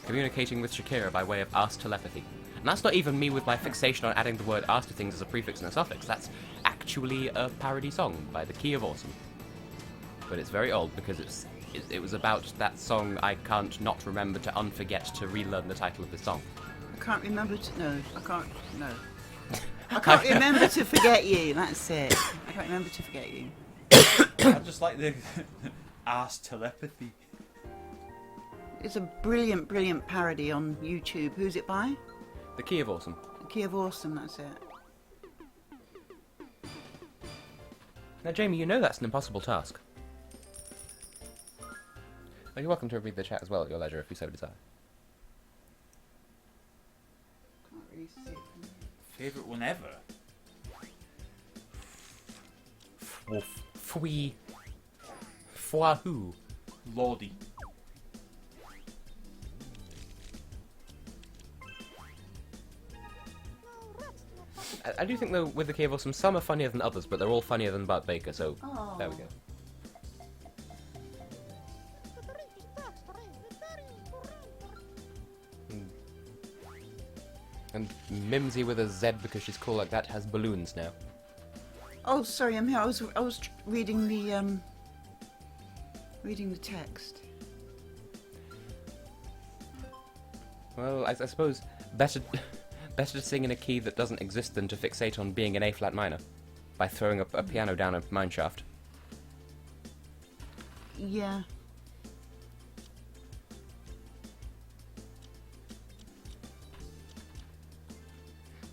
Communicating with Shakira by way of arse telepathy. And that's not even me with my fixation on adding the word arse to things as a prefix and a suffix. That's actually a parody song by the Key of Awesome. But it's very old because it was about that song I can't not remember to unforget to relearn the title of the song. I can't remember to... No, I can't... No. I can't remember to forget you, that's it. I can't remember to forget you. I just like the arse telepathy. It's a brilliant, brilliant parody on YouTube. Who's it by? The Key of Awesome. The Key of Awesome, that's it. Now, Jamie, you know that's an impossible task. Oh, you're welcome to read the chat as well at your leisure if you so desire. Can't really see it. Favourite one ever? Fwee. Fwahoo. Lordy. I do think, though, with the Key of Awesome, some are funnier than others, but they're all funnier than Bart Baker, so there we go. And Mimsy with a Z because she's cool like that has balloons now. Oh, sorry, I'm here. I was reading the text. Well, I suppose better to sing in a key that doesn't exist than to fixate on being an A-flat minor by throwing a piano down a mine shaft. Yeah.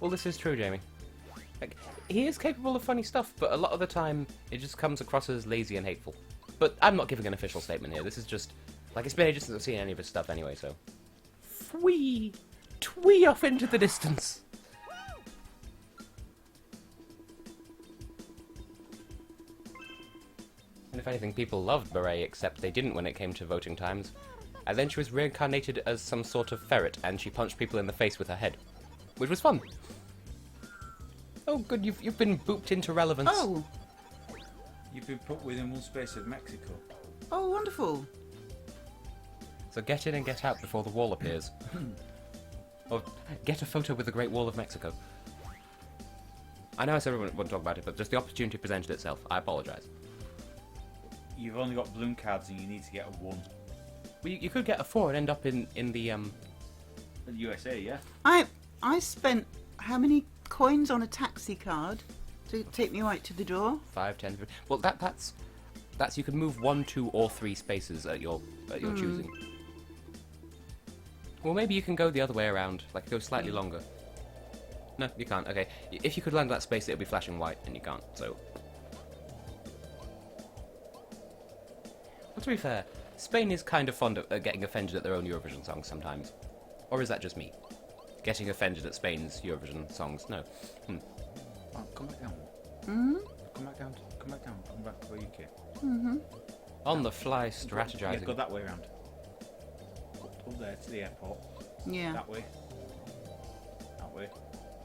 Well, this is true, Jamie. He is capable of funny stuff, but a lot of the time it just comes across as lazy and hateful. But I'm not giving an official statement here. This is just... it's been ages since I've seen any of his stuff anyway, so... Twee! Twee off into the distance! And if anything, people loved Beret, except they didn't when it came to voting times. And then she was reincarnated as some sort of ferret, and she punched people in the face with her head. Which was fun. Oh, good, you've been booped into relevance. Oh! You've been put within one space of Mexico. Oh, wonderful. So get in and get out before the wall appears. Or get a photo with the Great Wall of Mexico. I know I said everyone wouldn't talk about it, but just the opportunity presented itself. I apologise. You've only got balloon cards and you need to get a 1. Well, you could get a 4 and end up in the In the USA, yeah? I spent how many coins on a taxi card to take me right to the door? 5, 10, 15... Well, that's... That's you can move 1, 2, or 3 spaces at your choosing. Well, maybe you can go the other way around, like go slightly longer. No, you can't. Okay, if you could land that space, it'll be flashing white, and you can't. So, well, to be fair, Spain is kind of fond of getting offended at their own Eurovision songs sometimes, or is that just me? Getting offended at Spain's Eurovision songs? No. Oh, come back down. Hmm? Come back down. Come back down. Come back to where you came. Mm-hmm. On the fly, strategizing. Yeah, go that way around. Up there to the airport. Yeah. That way. That way.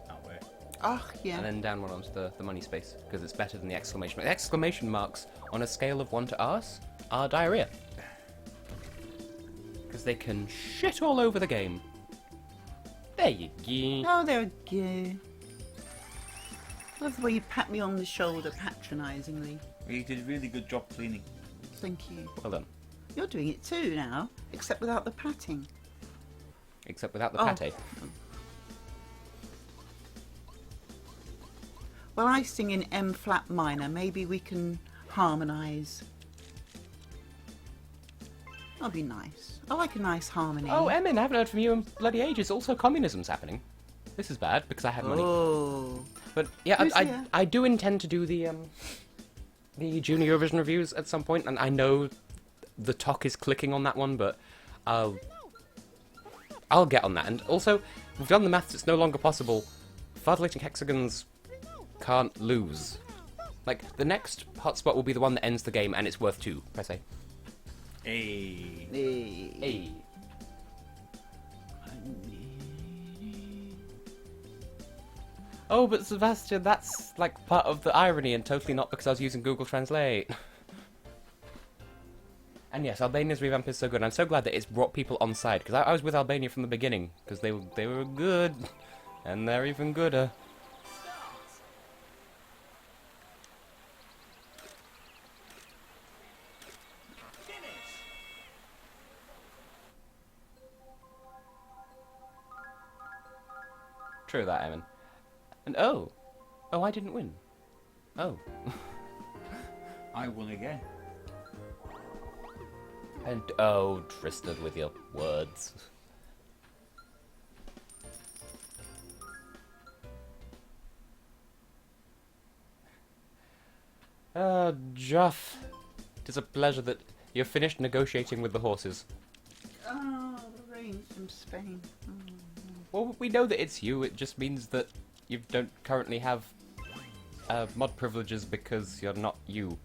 That way. Oh, yeah. And then down one onto the money space, because it's better than the exclamation mark. Exclamation marks, on a scale of 1 to arse, are diarrhea. Because they can shit all over the game. There you go. Oh, there we go. Love the way you pat me on the shoulder patronisingly. You did a really good job cleaning. Thank you. Well done. You're doing it too now, except without the patting. Except without the Oh. pate. Well, I sing in M flat minor. Maybe we can harmonise. That'll be nice. I like a nice harmony. Oh, Emin, I haven't heard from you in bloody ages. Also, communism's happening. This is bad, because I had money. Oh. But yeah, Who's here? I do intend to do the Junior Eurovision reviews at some point, and I know the talk is clicking on that one, but I'll get on that. And also, we've done the maths, it's no longer possible. Tessellating Hexagons can't lose. Like, the next hotspot will be the one that ends the game, and it's worth 2, press A. Hey. A. Oh, but Sebastian, that's like part of the irony and totally not because I was using Google Translate. And yes, Albania's revamp is so good. I'm so glad that it's brought people on side, because I was with Albania from the beginning, because they were good, and they're even gooder. True that, Eamon. And oh, I didn't win. Oh. I won again. And oh, Tristan with your words. Juff, it is a pleasure that you've finished negotiating with the horses. Oh, the rain from Spain. Oh. Well, we know that it's you, it just means that you don't currently have mod privileges because you're not you.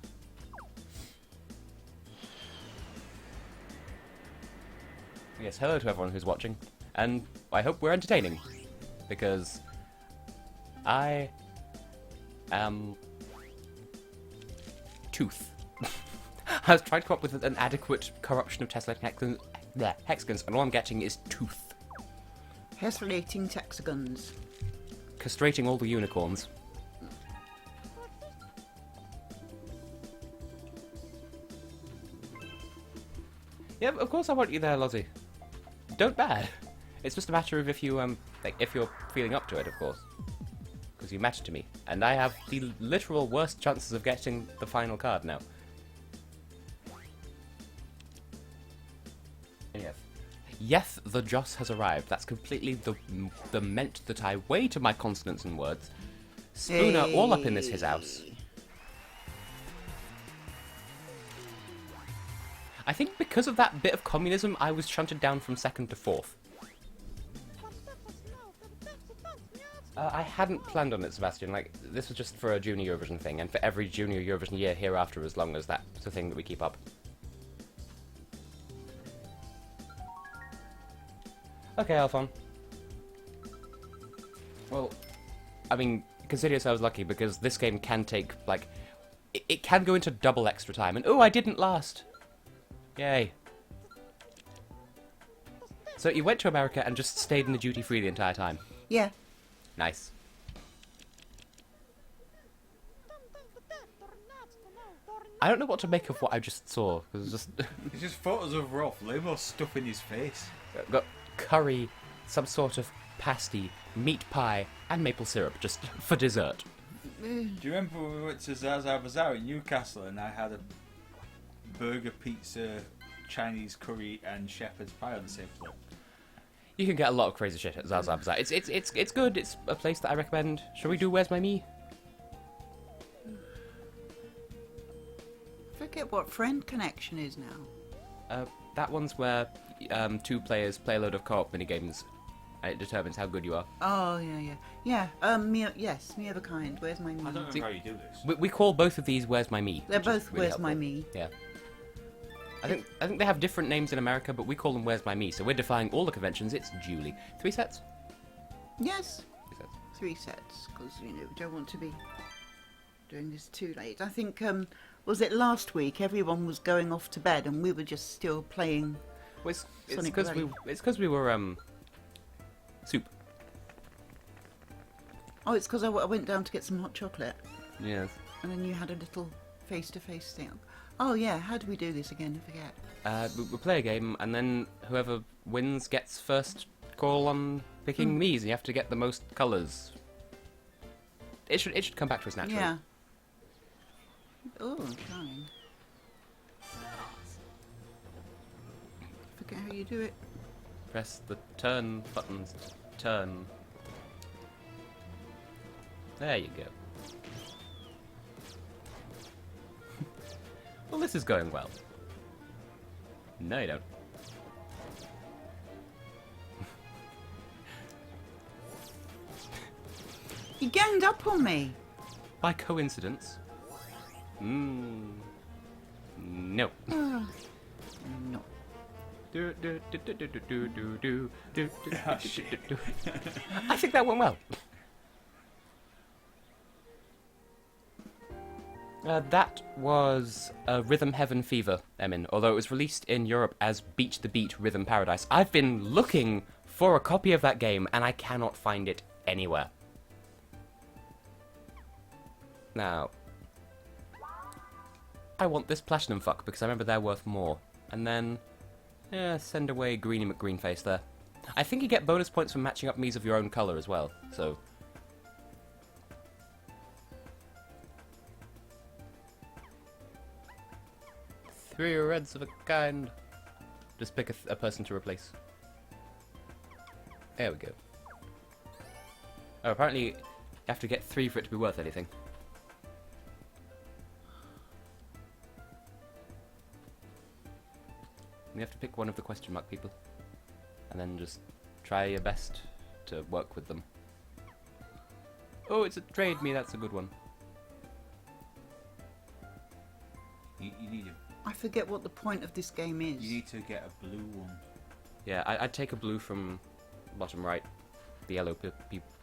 Yes, hello to everyone who's watching, and I hope we're entertaining, because I am Tooth. I was trying to come up with an adequate corruption of Tessellating Hexagons, and all I'm getting is Tooth. Tessellating Hexagons. Castrating all the unicorns. Yeah, of course I want you there, Lozzie. Don't bad. It's just a matter of if you like if you're feeling up to it, of course, because you matter to me, and I have the literal worst chances of getting the final card now. Yes. Yes, the Joss has arrived. That's completely the meant that I weigh to my consonants and words. Spooner all up in this his house. I think because of that bit of communism, I was shunted down from 2nd to 4th. I hadn't planned on it, Sebastian. Like, this was just for a Junior Eurovision thing, and for every Junior Eurovision year hereafter, as long as that's the thing that we keep up. Okay, Alphon. Well, I mean, consider yourselves lucky, because this game can take, like, it can go into double extra time, and oh, I didn't last! Yay. So you went to America and just stayed in the duty-free the entire time? Yeah. Nice. I don't know what to make of what I just saw. It was just It's just photos of Rolf. Way more stuff in his face. got curry, some sort of pasty, meat pie, and maple syrup just for dessert. Do you remember when we went to Zaza Bazaar in Newcastle and I had a burger, pizza, Chinese curry, and shepherd's pie on the same plate. You can get a lot of crazy shit at Zaza Bazaar. It's good. It's a place that I recommend. Shall we do Where's My Me? I forget what friend connection is now. That one's where 2 players play a load of co-op minigames, and it determines how good you are. Oh, yeah. Yes, me of a kind. Where's my me? I don't remember how you do this. We call both of these Where's My Me. They're which is both really Where's helpful. My Me. Yeah. I think they have different names in America, but we call them Where's My Me, so we're defying all the conventions. It's Julie. 3 sets? Yes, 3 sets. 3 sets, because, we don't want to be doing this too late. I think, was it last week, everyone was going off to bed and we were just still playing Well, it's Sonic because we were soup. Oh, it's because I went down to get some hot chocolate, Yes. and then you had a little face-to-face thing. Oh yeah, how do we do this again? I forget. We play a game, and then whoever wins gets first call on picking Mii's, and you have to get the most colours. It should come back to us naturally. Yeah. Oh, I'm trying. Forget how you do it. Press the turn buttons to turn. There you go. Well, this is going well. No, you don't. You ganged up on me. By coincidence. No. No. I think that went well. That was Rhythm Heaven Fever, Emin, although it was released in Europe as Beat the Beat Rhythm Paradise. I've been looking for a copy of that game, and I cannot find it anywhere. Now, I want this Platinum Fuck, because I remember they're worth more. And then, send away Greeny McGreenface there. I think you get bonus points for matching up Mii's of your own colour as well, so... Three reds of a kind. Just pick a person to replace. There we go. Oh, apparently you have to get 3 for it to be worth anything. You have to pick one of the question mark people. And then just try your best to work with them. Oh, it's a trade me, that's a good one. You need Oh. I forget what the point of this game is. you need to get a blue one. Yeah, I'd take a blue from bottom right. The yellow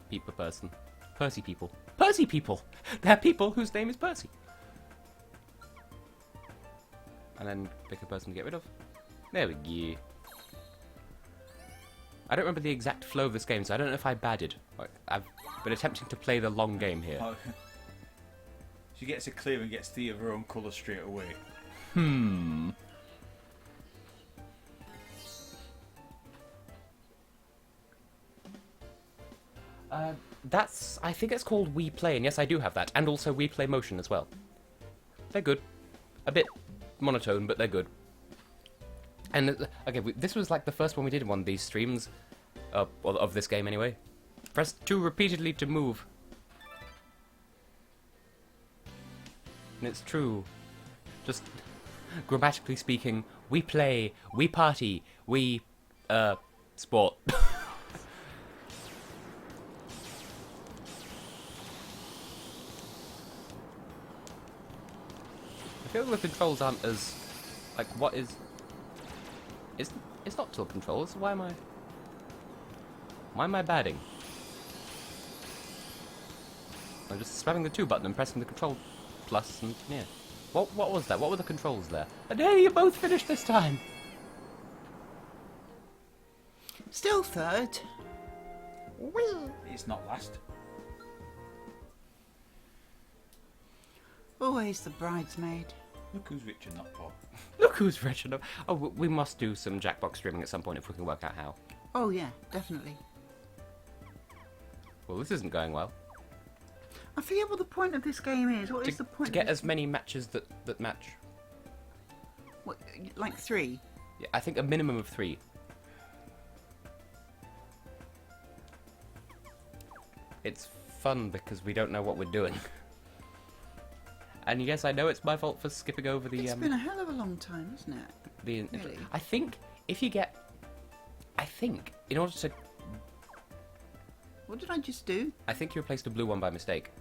people person. Percy people. Percy people! They're people whose name is Percy. And then pick a person to get rid of. There we go. I don't remember the exact flow of this game, so I don't know if I badded. I've been attempting to play the long game here. Oh. She gets a clear and gets 3 of her own colour straight away. I think it's called Wii Play, and yes, I do have that, and also Wii Play Motion as well. They're good. A bit monotone, but they're good. And, okay, this was like the first one we did in one of these streams, of this game anyway. Press 2 repeatedly to move. And it's true. Just, grammatically speaking, we play, we party, we, sport. I feel like the controls aren't as, like, what is... It's not tilt controls. Why am I batting? I'm just spamming the 2 button and pressing the control plus and yeah. What was that? What were the controls there? And hey, you both finished this time. Still third. It's not last. Always the bridesmaid. Look who's rich and not poor. Look who's rich enough. Oh, we must do some Jackbox streaming at some point if we can work out how. Oh yeah, definitely. Well, this isn't going well. I forget what the point of this game is. What is the point? To get of this? as many matches that match. What, like 3? Yeah, I think a minimum of 3. It's fun because we don't know what we're doing. And yes, I know it's my fault for skipping over the... It's been a hell of a long time, hasn't it? the Really? I think if you get... I think, in order to... What did I just do? I think you replaced a blue one by mistake.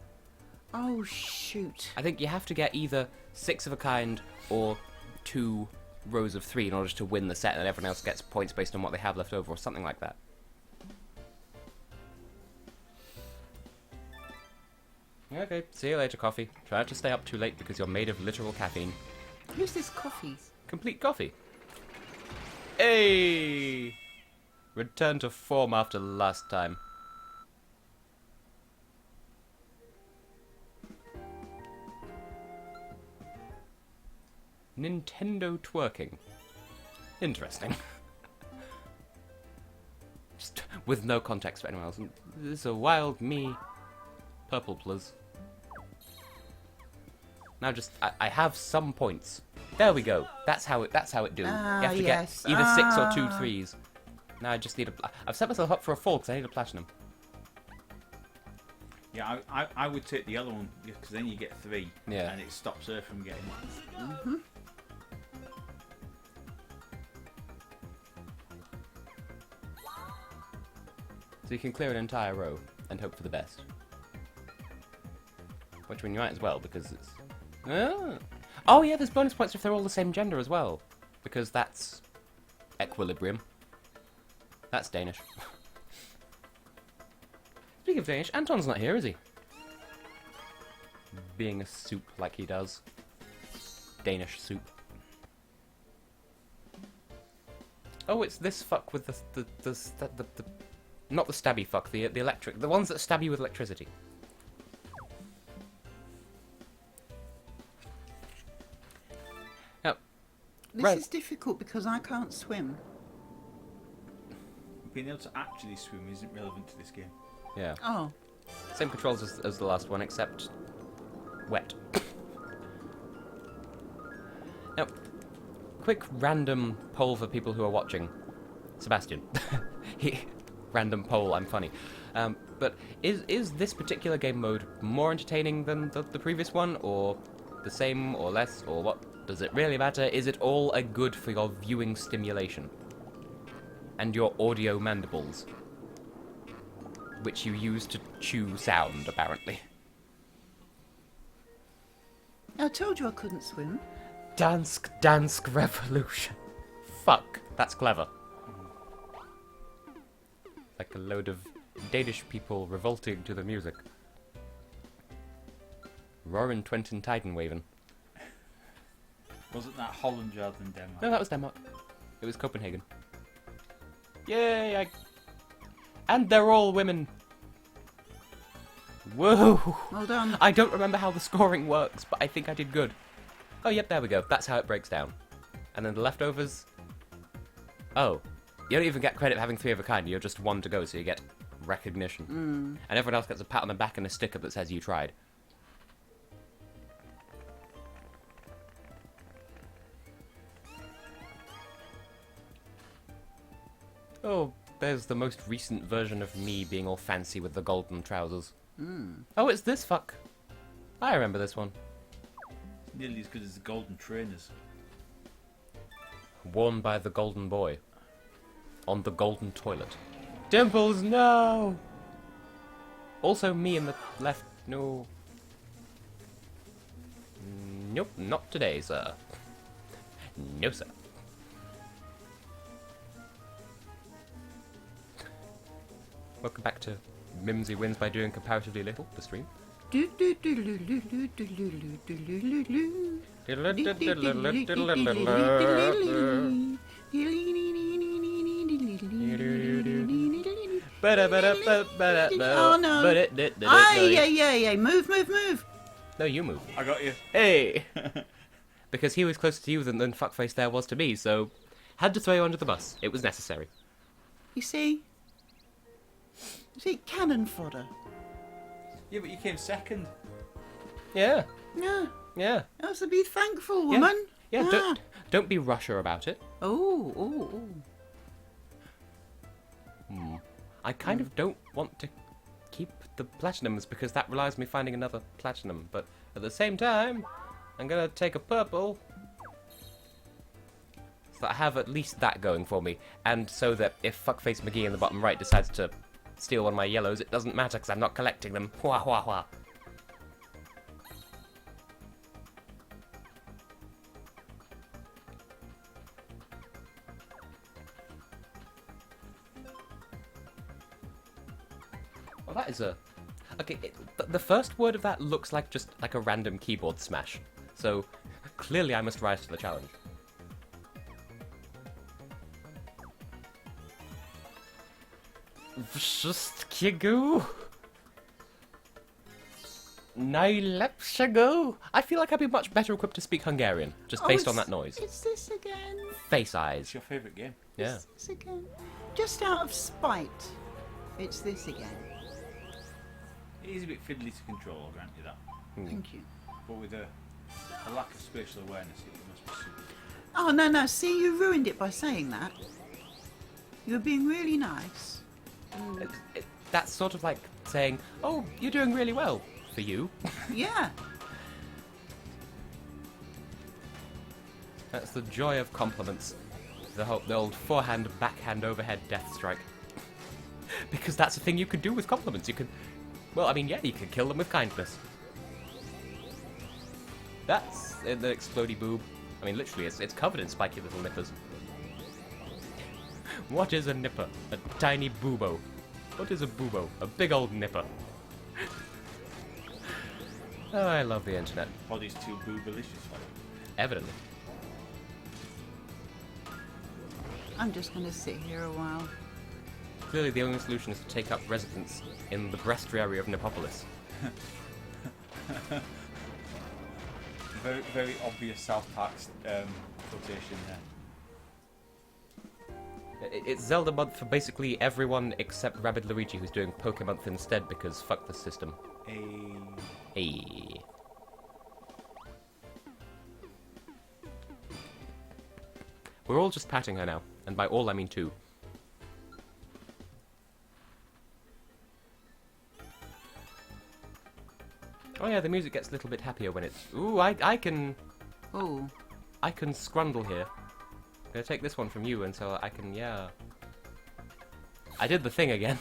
Oh, shoot. I think you have to get either 6 of a kind or 2 rows of 3 in order to win the set, and everyone else gets points based on what they have left over or something like that. Okay, see you later, coffee. Try not to stay up too late because you're made of literal caffeine. Who's this coffee? Complete coffee. Hey! Return to form after last time. Nintendo twerking. Interesting. Just with no context for anyone else. This is a wild me. Purple plus. Now I have some points. There we go. That's how it do. You have to yes. get either 6 or 2 3s. Now I just need I've set myself up for a 4 because I need a platinum. Yeah, I would take the yellow one because then you get 3. Yeah. And it stops her from getting. Mm-hmm. So you can clear an entire row and hope for the best. Which one you might as well, because it's... Oh yeah, there's bonus points if they're all the same gender as well. Because that's... equilibrium. That's Danish. Speaking of Danish, Anton's not here, is he? Being a soup like he does. Danish soup. Oh, it's this fuck with the not the stabby fuck, the electric, the ones that stab you with electricity. Now, This is difficult because I can't swim. Being able to actually swim isn't relevant to this game. yeah, Oh. same controls as the last one, except wet. Now, quick random poll for people who are watching. Sebastian. Random poll, I'm funny. But is this particular game mode more entertaining than the previous one, or the same, or less, or what? Does it really matter? Is it all a good for your viewing stimulation? And your audio mandibles? Which you use to chew sound, apparently. I told you I couldn't swim. Dansk revolution. Fuck, that's clever. Like a load of Danish people revolting to the music. Roaring Twentin Titanwaven. Wasn't that Holland rather than Denmark? No, that was Denmark. It was Copenhagen. Yay! And they're all women. Whoa! Well done. I don't remember how the scoring works, but I think I did good. Oh, yep, there we go. That's how it breaks down. And then the leftovers... Oh. You don't even get credit for having 3 of a kind. You're just 1 to go, so you get recognition. And everyone else gets a pat on the back and a sticker that says you tried. Oh, there's the most recent version of me being all fancy with the golden trousers. Oh, it's this fuck. I remember this one. Nearly as good as the golden trainers. Worn by the golden boy. On the golden toilet. Dimples, no! Also me in the left, no. Nope, not today, sir. No, sir. Welcome back to Mimsy Wins by Doing Comparatively Little, the stream. Oh no! Ay, move! No, you move. I got you. Hey! Because he was closer to you than fuckface there was to me, so had to throw you under the bus. It was necessary. You see, cannon fodder. Yeah, but you came second. Yeah, Yeah, yeah. I was to be thankful, Yeah. woman. Yeah, Ah. Don't be rusher about it. Oh. I kind of don't want to keep the platinums because that relies on me finding another platinum. But at the same time, I'm gonna take a purple. So that I have at least that going for me. And so that if Fuckface McGee in the bottom right decides to steal one of my yellows, it doesn't matter because I'm not collecting them. Wah wah wah. Well, that is a... Okay, the first word of that looks like just like a random keyboard smash. So, clearly I must rise to the challenge. Wszystkiego najlepszego. I feel like I'd be much better equipped to speak Hungarian, just based on that noise. It's this again. Face eyes. It's your favourite game. Yeah. It's this again. Just out of spite. It's this again. It is a bit fiddly to control, I'll grant you that. Thank you. But with a lack of spatial awareness, it must be super. Oh, no. See, you ruined it by saying that. You were being really nice. That's sort of like saying, "Oh, you're doing really well for you." Yeah. That's the joy of compliments. The old forehand, backhand, overhead death strike. Because that's the thing you can do with compliments. You can, well, I mean, yeah, you can kill them with kindness. That's the explodey boob. I mean, literally, it's covered in spiky little nippers. What is a nipper? A tiny boobo. What is a boobo? A big old nipper. Oh, I love the internet. Body's too boobalicious for it. Evidently. I'm just going to sit here a while. Clearly, the only solution is to take up residence in the breastry of Nepopolis. Very, very obvious South Park quotation there. It's Zelda month for basically everyone except Rabid Luigi, who's doing Pokemonth instead because fuck the system. Hey. We're all just patting her now, and by all I mean two. Oh yeah, the music gets a little bit happier when it's... Ooh, I can... Oh. I can scrundle here. I'm gonna take this one from you, and so I can, yeah... I did the thing again.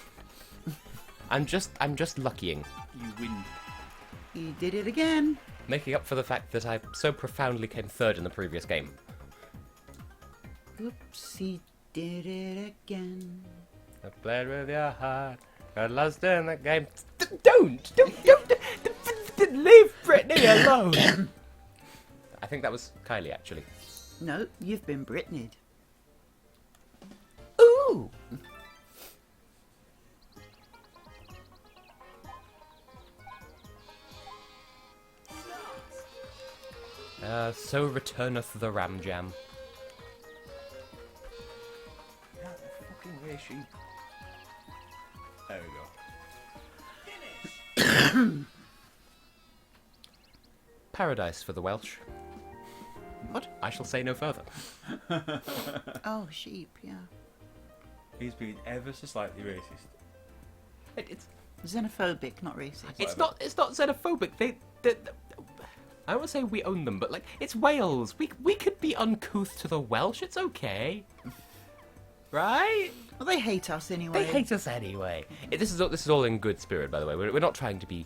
I'm just luckying. You win. You did it again. Making up for the fact that I so profoundly came third in the previous game. Oops, he did it again. I played with your heart, got lost in the game. Don't leave Brittany alone. I think that was Kylie, actually. No, you've been Britneyed. Ooh. So returneth the Ram Jam. Fucking where is she? There we go. Paradise for the Welsh. What? I shall say no further. Oh, sheep, yeah. He's been ever so slightly racist. It's Xenophobic, not racist. it's not xenophobic. They I won't say we own them, but like it's Wales. We could be uncouth to the Welsh. It's okay, right? Well, they hate us anyway. They hate us anyway. This is all in good spirit, by the way. We're not trying to be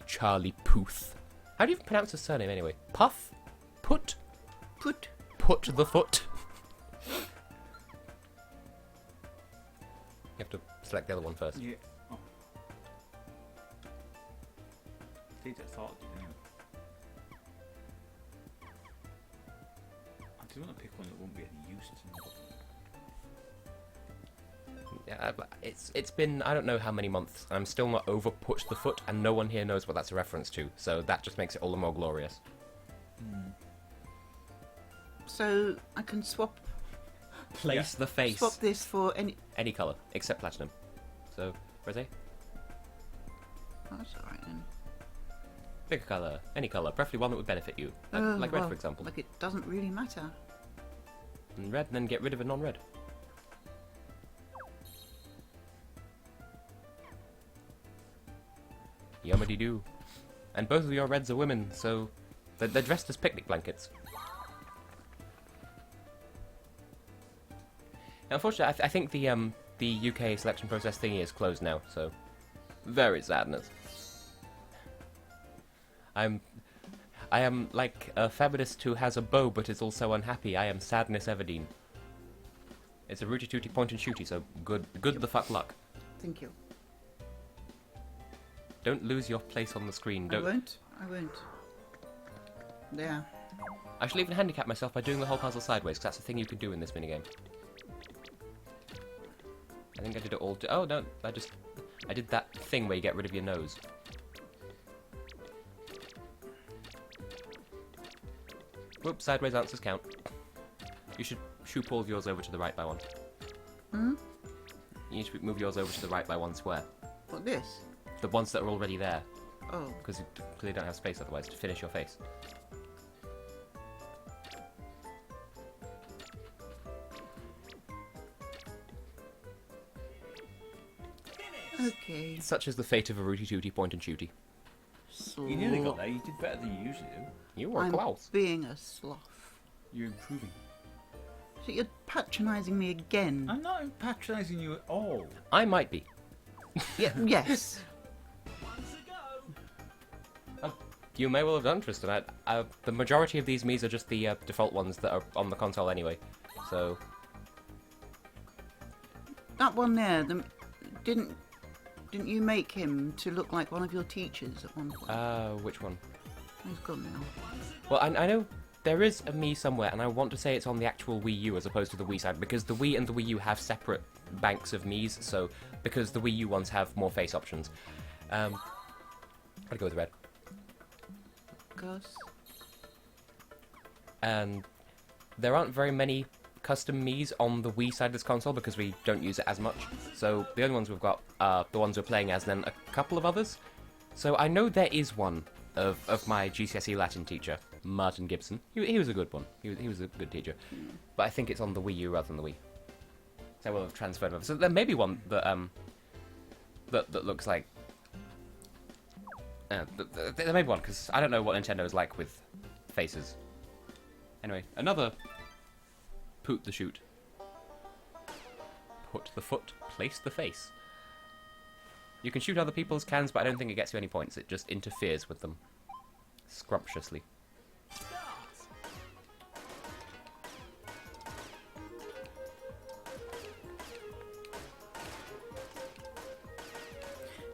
Charlie Puth. How do you pronounce his surname anyway? Puff? Put the foot. You have to select the other one first. Yeah. Oh. Did I thought, didn't you? I do want to pick one that won't be any use to me. Yeah, but it's been I don't know how many months. I'm still not over push the foot, and no one here knows what that's a reference to. So that just makes it all the more glorious. So I can swap Place the face. swap this for Any colour except platinum. So rosé. Oh, that's alright then. Pick a colour, any colour, preferably one that would benefit you. Like red, well, for example. Like it doesn't really matter. And red, and then get rid of a non-red. Yummity-doo. And both of your reds are women, so they're dressed as picnic blankets. Now, unfortunately, I think the UK selection process thingy is closed now, so very sadness. I am like a feminist who has a bow but is also unhappy. I am Sadness Everdeen. It's a rooty tooty point and shooty, so good the fuck luck. Thank you. Don't lose your place on the screen. Don't. I won't. There. I shall even handicap myself by doing the whole puzzle sideways, because that's a thing you can do in this minigame. I think I did it all. Oh no, I did that thing where you get rid of your nose. Whoops, sideways answers count. You should shoot all of yours over to the right by one. Hmm? You need to move yours over to the right by one square. What, this? The ones that are already there, Oh. because you clearly don't have space otherwise to finish your face. Okay. Such is the fate of a rooty tooty point and shooty. You nearly got there. You did better than you usually do. You were I'm close. being a sloth. You're improving. So you're patronising me again. I'm not patronising you at all. I might be. Yeah, yes. You may well have done, Tristan. The majority of these Miis are just the default ones that are on the console anyway. So, That one there, didn't you make him to look like one of your teachers at one point? which one? He's gone now. Well, I know there is a Mii somewhere, and I want to say it's on the actual Wii U as opposed to the Wii side, because the Wii and the Wii U have separate banks of Miis, so because the Wii U ones have more face options. I'd go with red. Gus. And there aren't very many custom Miis on the Wii side of this console because we don't use it as much. So the only ones we've got are the ones we're playing as, and then a couple of others. So I know there is one of my GCSE Latin teacher, Martin Gibson. He was a good one. He was a good teacher. But I think it's on the Wii U rather than the Wii. So we'll have transferred over. So there may be one that that looks like. There may be one, because I don't know what Nintendo is like with faces. Anyway, another poot the shoot. Put the foot, place the face. You can shoot other people's cans, but I don't think it gets you any points. It just interferes with them. Scrumptiously.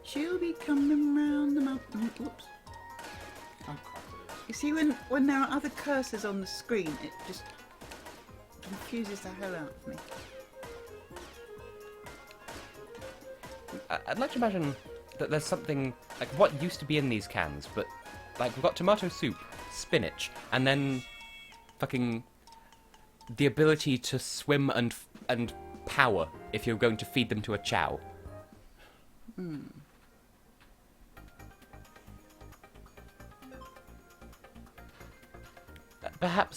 She'll be coming round the mountain. Whoops. I'm crap at this. You see, when there are other cursors on the screen, it just confuses the hell out of me. I'd like to imagine that there's something like what used to be in these cans, but like we've got tomato soup, spinach, and then fucking the ability to swim and power if you're going to feed them to a chow.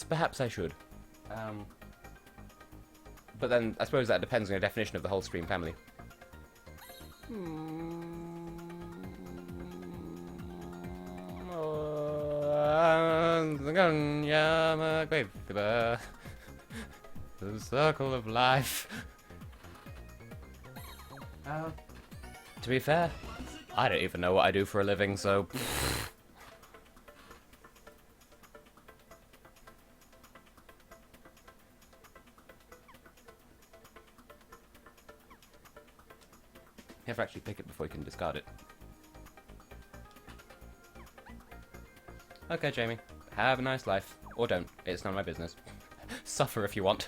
Perhaps I should. But then I suppose that depends on your definition of the whole Stream family. The circle of life. To be fair, I don't even know what I do for a living, so. You have to actually pick it before you can discard it. Okay, Jamie. Have a nice life. Or don't. It's none of my business. Suffer if you want.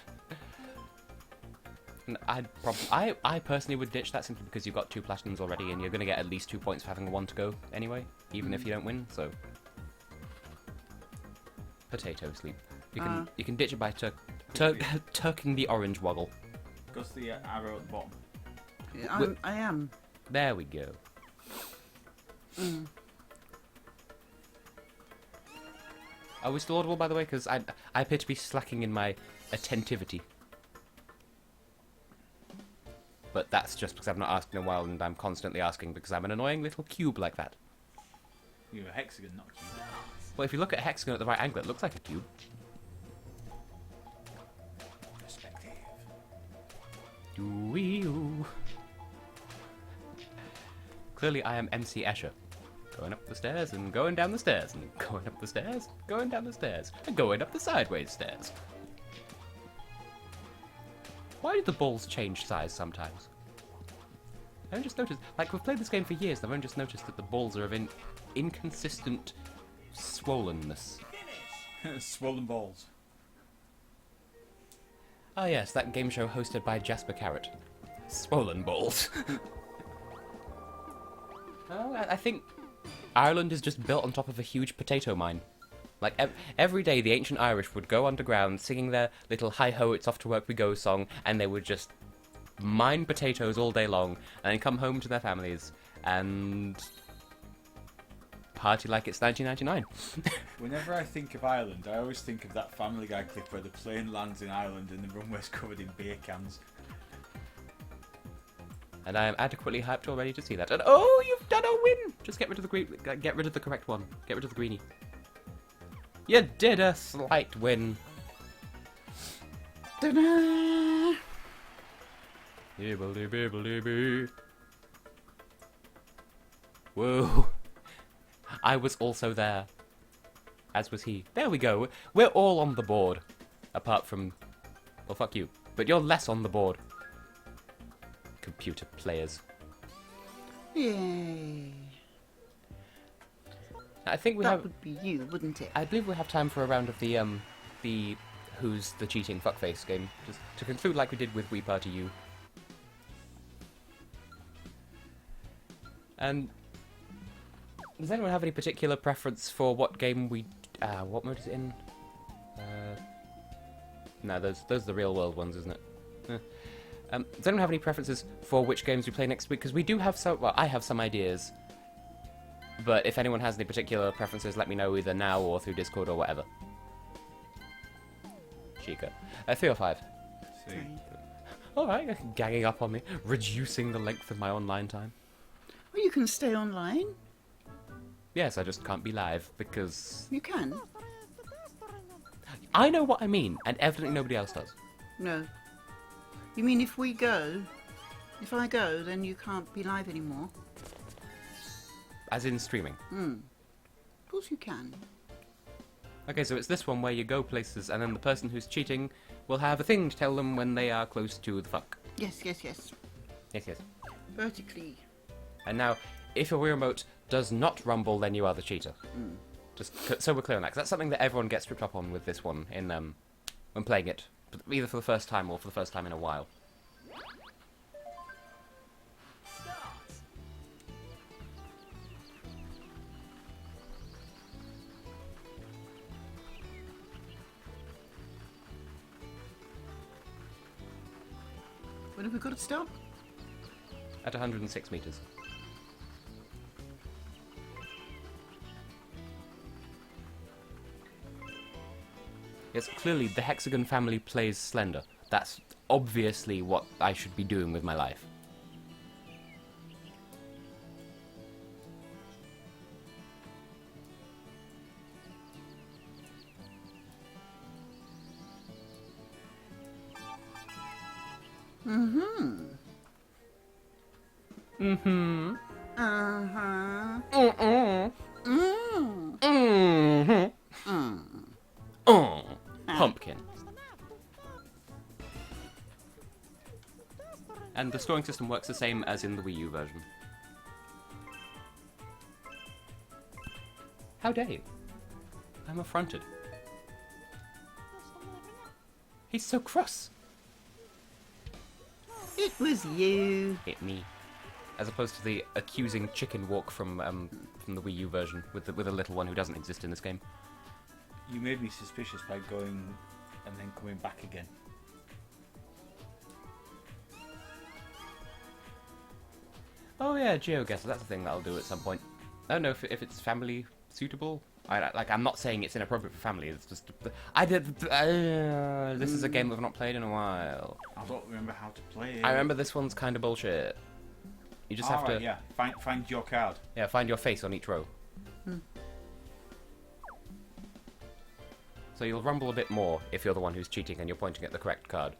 And I personally would ditch that simply because you've got 2 platinums already and you're going to get at least 2 points for having 1 to go anyway, even if you don't win, so. Potato sleep. You can ditch it by turking the orange woggle. Goes the arrow at the bottom. Yeah, I am. There we go. Are we still audible, by the way? Because I appear to be slacking in my attentivity. But that's just because I've not asked in a while, and I'm constantly asking because I'm an annoying little cube like that. You're a hexagon, not a cube. Well, if you look at a hexagon at the right angle, it looks like a cube. Perspective. Ooh-wee-oo. Clearly, I am MC Escher. Going up the stairs and going down the stairs and going up the stairs, going down the stairs, and going up the sideways stairs. Why do the balls change size sometimes? I've just noticed, like, we've played this game for years, and I've only just noticed that the balls are of inconsistent swollenness. Swollen balls. Ah yes, that game show hosted by Jasper Carrot. Swollen balls. Oh, I think Ireland is just built on top of a huge potato mine. Like, every day the ancient Irish would go underground singing their little hi-ho, it's off to work we go song, and they would just mine potatoes all day long, and then come home to their families, and party like it's 1999. Whenever I think of Ireland, I always think of that Family Guy clip where the plane lands in Ireland and the runway's covered in beer cans. And I am adequately hyped already to see that. And oh, you've done a win! Just get rid of the get rid of the correct one. Get rid of the greenie. You did a slight win. Ta-da! Whoa. I was also there. As was he. There we go. We're all on the board. Apart from... Well, fuck you. But you're less on the board. Computer players. Yay. I think we That have... would be you, wouldn't it? I believe we have time for a round of the Who's the Cheating Fuckface game. Just to conclude like we did with Wii Party U. And... Does anyone have any particular preference for what game we... what mode is it in? No, those are the real world ones, isn't it? Does anyone have any preferences for which games we play next week? Because we do have some... Well, I have some ideas. But if anyone has any particular preferences, let me know either now or through Discord or whatever. Chica. 3 or 5? See. Alright, ganging up on me. Reducing the length of my online time. Well, you can stay online. Yes, I just can't be live because... You can. I know what I mean, and evidently nobody else does. No. You mean if we go, if I go, then you can't be live anymore? As in streaming. Of course you can. Okay, so it's this one where you go places and then the person who's cheating will have a thing to tell them when they are close to the fuck. Yes, yes, yes. Yes, yes. Vertically. And now, if your Wii Remote does not rumble, then you are the cheater. Just so we're clear on that, 'cause that's something that everyone gets tripped up on with this one in when playing it, either for the first time or for the first time in a while. When have we got to stop? At 106 meters. Yes, clearly the Hexagon family plays Slender. That's obviously what I should be doing with my life. Pumpkin. And the scoring system works the same as in the Wii U version. How dare you? I'm affronted. He's so cross. It was you. Hit me. As opposed to the accusing chicken walk from the Wii U version with a little one who doesn't exist in this game. You made me suspicious by going and then coming back again. Oh yeah, GeoGuessr, that's a thing that I'll do at some point. I don't know if it's family suitable. I'm not saying it's inappropriate for family. It's just this is a game I've not played in a while. I don't remember how to play it. I remember this one's kind of bullshit. You just have to. Yeah, find your card. Yeah, find your face on each row. So you'll rumble a bit more if you're the one who's cheating and you're pointing at the correct card.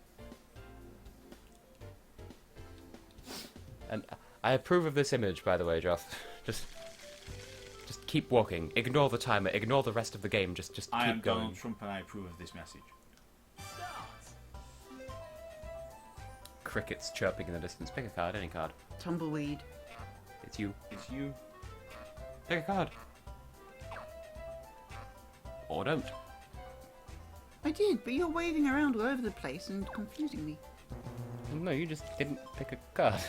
And I approve of this image, by the way, Joth. Just keep walking. Ignore the timer. Ignore the rest of the game. Just keep I am going. Donald Trump and I approve of this message. Crickets chirping in the distance. Pick a card, any card. Tumbleweed. It's you. It's you. Pick a card. Or don't. I did, but you're waving around all over the place and confusing me. No, you just didn't pick a card.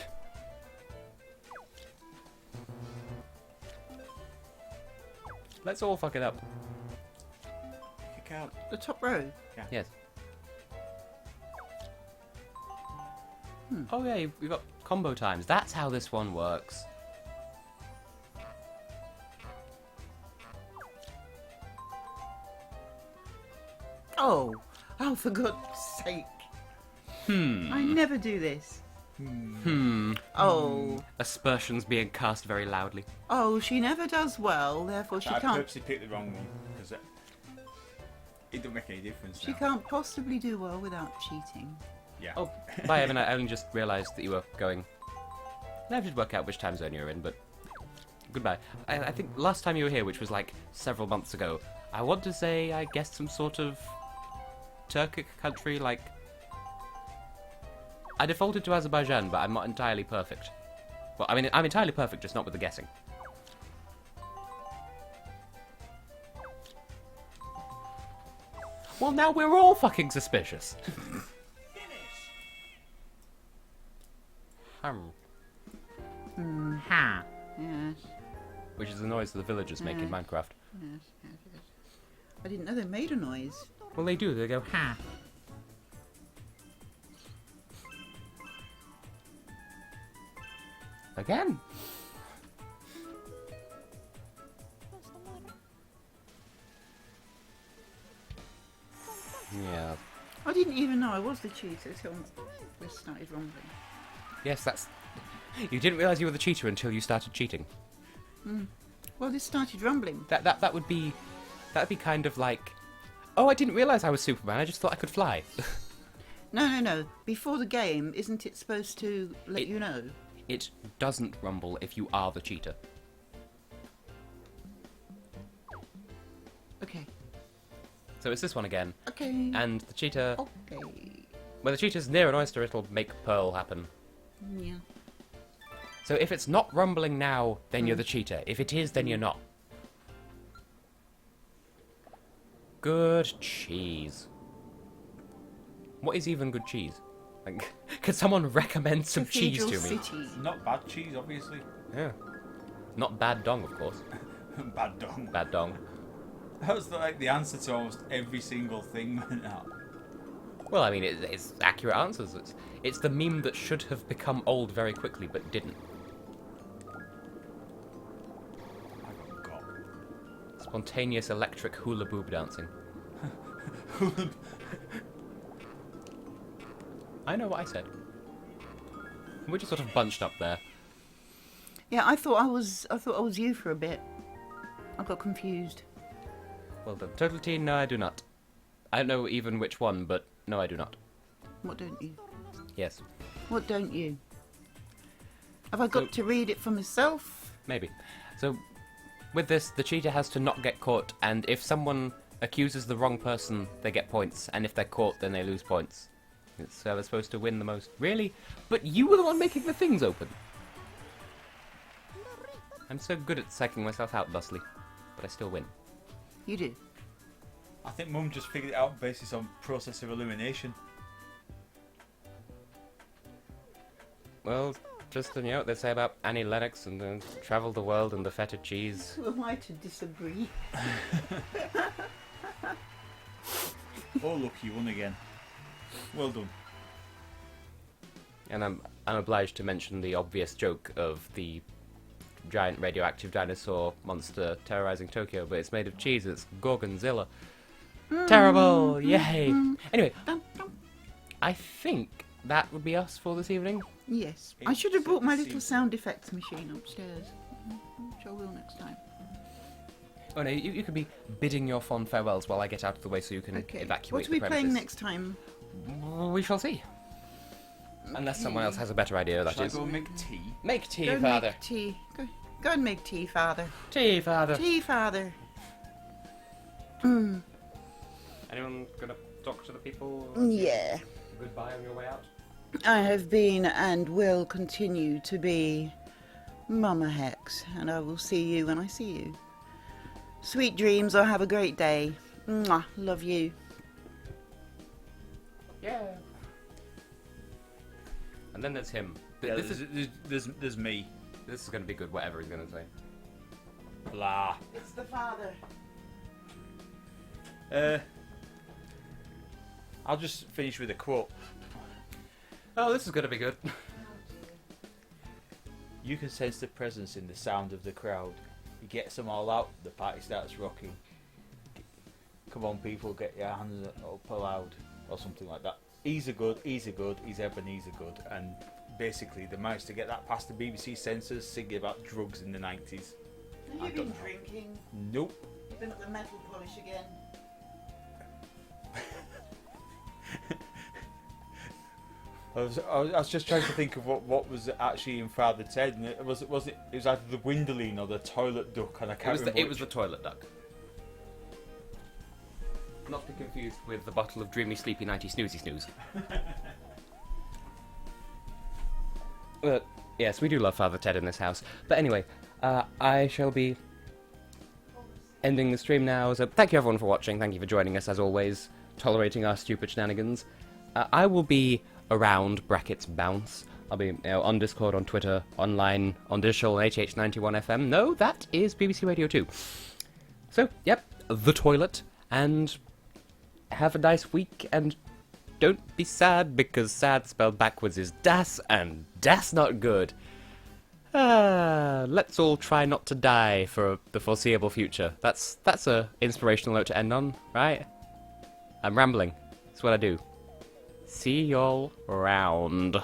Let's all fuck it up. Pick out. The top row. Yes. Oh yeah, we've got combo times. That's how this one works. Oh, for God's sake. I never do this. Oh. Aspersions being cast very loudly. Oh, she never does well, therefore she I can't. purposely picked the wrong one because it don't make any difference. She now. can't possibly do well without cheating. Yeah. Oh, bye Evan, I only just realised that you were going... I never did work out which time zone you were in, but... Goodbye. I think last time you were here, which was like several months ago, I want to say I guessed some sort of Turkic country, like... I defaulted to Azerbaijan, but I'm not entirely perfect. Well, I mean, I'm entirely perfect, just not with the guessing. Well, now we're all fucking suspicious. Ha. Yes. Which is the noise the villagers make in Minecraft. Yes. I didn't know they made a noise. Well, they do. They go, ha. Again. Yeah. I didn't even know I was the cheater until we started rumbling. Yes, that's... You didn't realise you were the cheater until you started cheating. Well, this started rumbling. That would be... That would be kind of like... Oh, I didn't realise I was Superman. I just thought I could fly. No. Before the game, isn't it supposed to let you know? It doesn't rumble if you are the cheater. Okay. So it's this one again. Okay. And the cheater... Okay. When the cheater's near an oyster, it'll make Pearl happen. Yeah. So if it's not rumbling now, then you're the cheater. If it is, then you're not. Good cheese. What is even good cheese? Like, could someone recommend some cheese to me? City. Not bad cheese, obviously. Yeah. Not bad dong, of course. Bad dong. Bad dong. That was like the answer to almost every single thing now. Well, I mean, it's accurate answers. It's the meme that should have become old very quickly, but didn't. I got. Spontaneous electric hula boob dancing. I know what I said. We're just sort of bunched up there. Yeah, I thought I was you for a bit. I got confused. Well done. Total teen, no, I do not. I don't know even which one, but no, I do not. What don't you? Yes, What don't you? Have I got to read it for myself? maybe. So, with this, the cheater has to not get caught, and if someone accuses the wrong person, they get points, and if they're caught, then they lose points. It's they're supposed to win the most. Really? But you were the one making the things open. I'm so good at psyching myself out thusly, but I still win. You do. I think Mum just figured it out based on process of elimination. Well, just you know what they say about Annie Lennox and travel the world and the feta cheese. Who am I to disagree? Oh look, you won again. Well done. And I'm obliged to mention the obvious joke of the giant radioactive dinosaur monster terrorizing Tokyo, but it's made of cheese. It's Gorgonzilla. Terrible! Yay! Anyway, Dum, dum. I think that would be us for this evening. Yes. I should have brought my little sound effects machine upstairs. Which I will next time. Oh no, you could be bidding your fond farewells while I get out of the way so you can Okay. evacuate What are the we premises. playing next time? We shall see. Unless someone else has a better idea, that Shall I is. go and make tea? Make tea, Go and father. make tea. Go and make tea, father. Tea, father. Tea, father. Anyone gonna talk to the people? Yeah. Goodbye on your way out? I have been and will continue to be Mama Hex, and I will see you when I see you. Sweet dreams, or have a great day. Mwah, love you. Yeah. And then there's him. Yeah, This is there's me. this is gonna be good, whatever he's gonna say. Blah. It's the father. I'll just finish with a quote. Oh, this is gonna be good. You can sense the presence in the sound of the crowd. It gets them all out, the party starts rocking. Come on people, get your hands up aloud, or something like that. He's a good, he's Ebenezer good, and basically they managed to get that past the BBC censors singing about drugs in the 90s. I Have you don't been know. drinking? Nope. You've been at the metal polish again. I was just trying to think of what was actually in Father Ted, and it was either the Windolene or the toilet duck, and I can't remember. It was the toilet duck. Not to be confused with the bottle of Dreamy Sleepy Nighty Snoozy Snooze. But yes, we do love Father Ted in this house. But anyway, I shall be ending the stream now. So thank you everyone for watching. Thank you for joining us as always, tolerating our stupid shenanigans. I will be around brackets bounce. I'll be on Discord, on Twitter, online, on digital, on 8891 FM. No, that is BBC Radio 2. So, yep, the toilet, and have a nice week, and don't be sad, because sad spelled backwards is das, and das not good. Let's all try not to die for the foreseeable future. That's a inspirational note to end on, right? I'm rambling. That's what I do. See y'all around.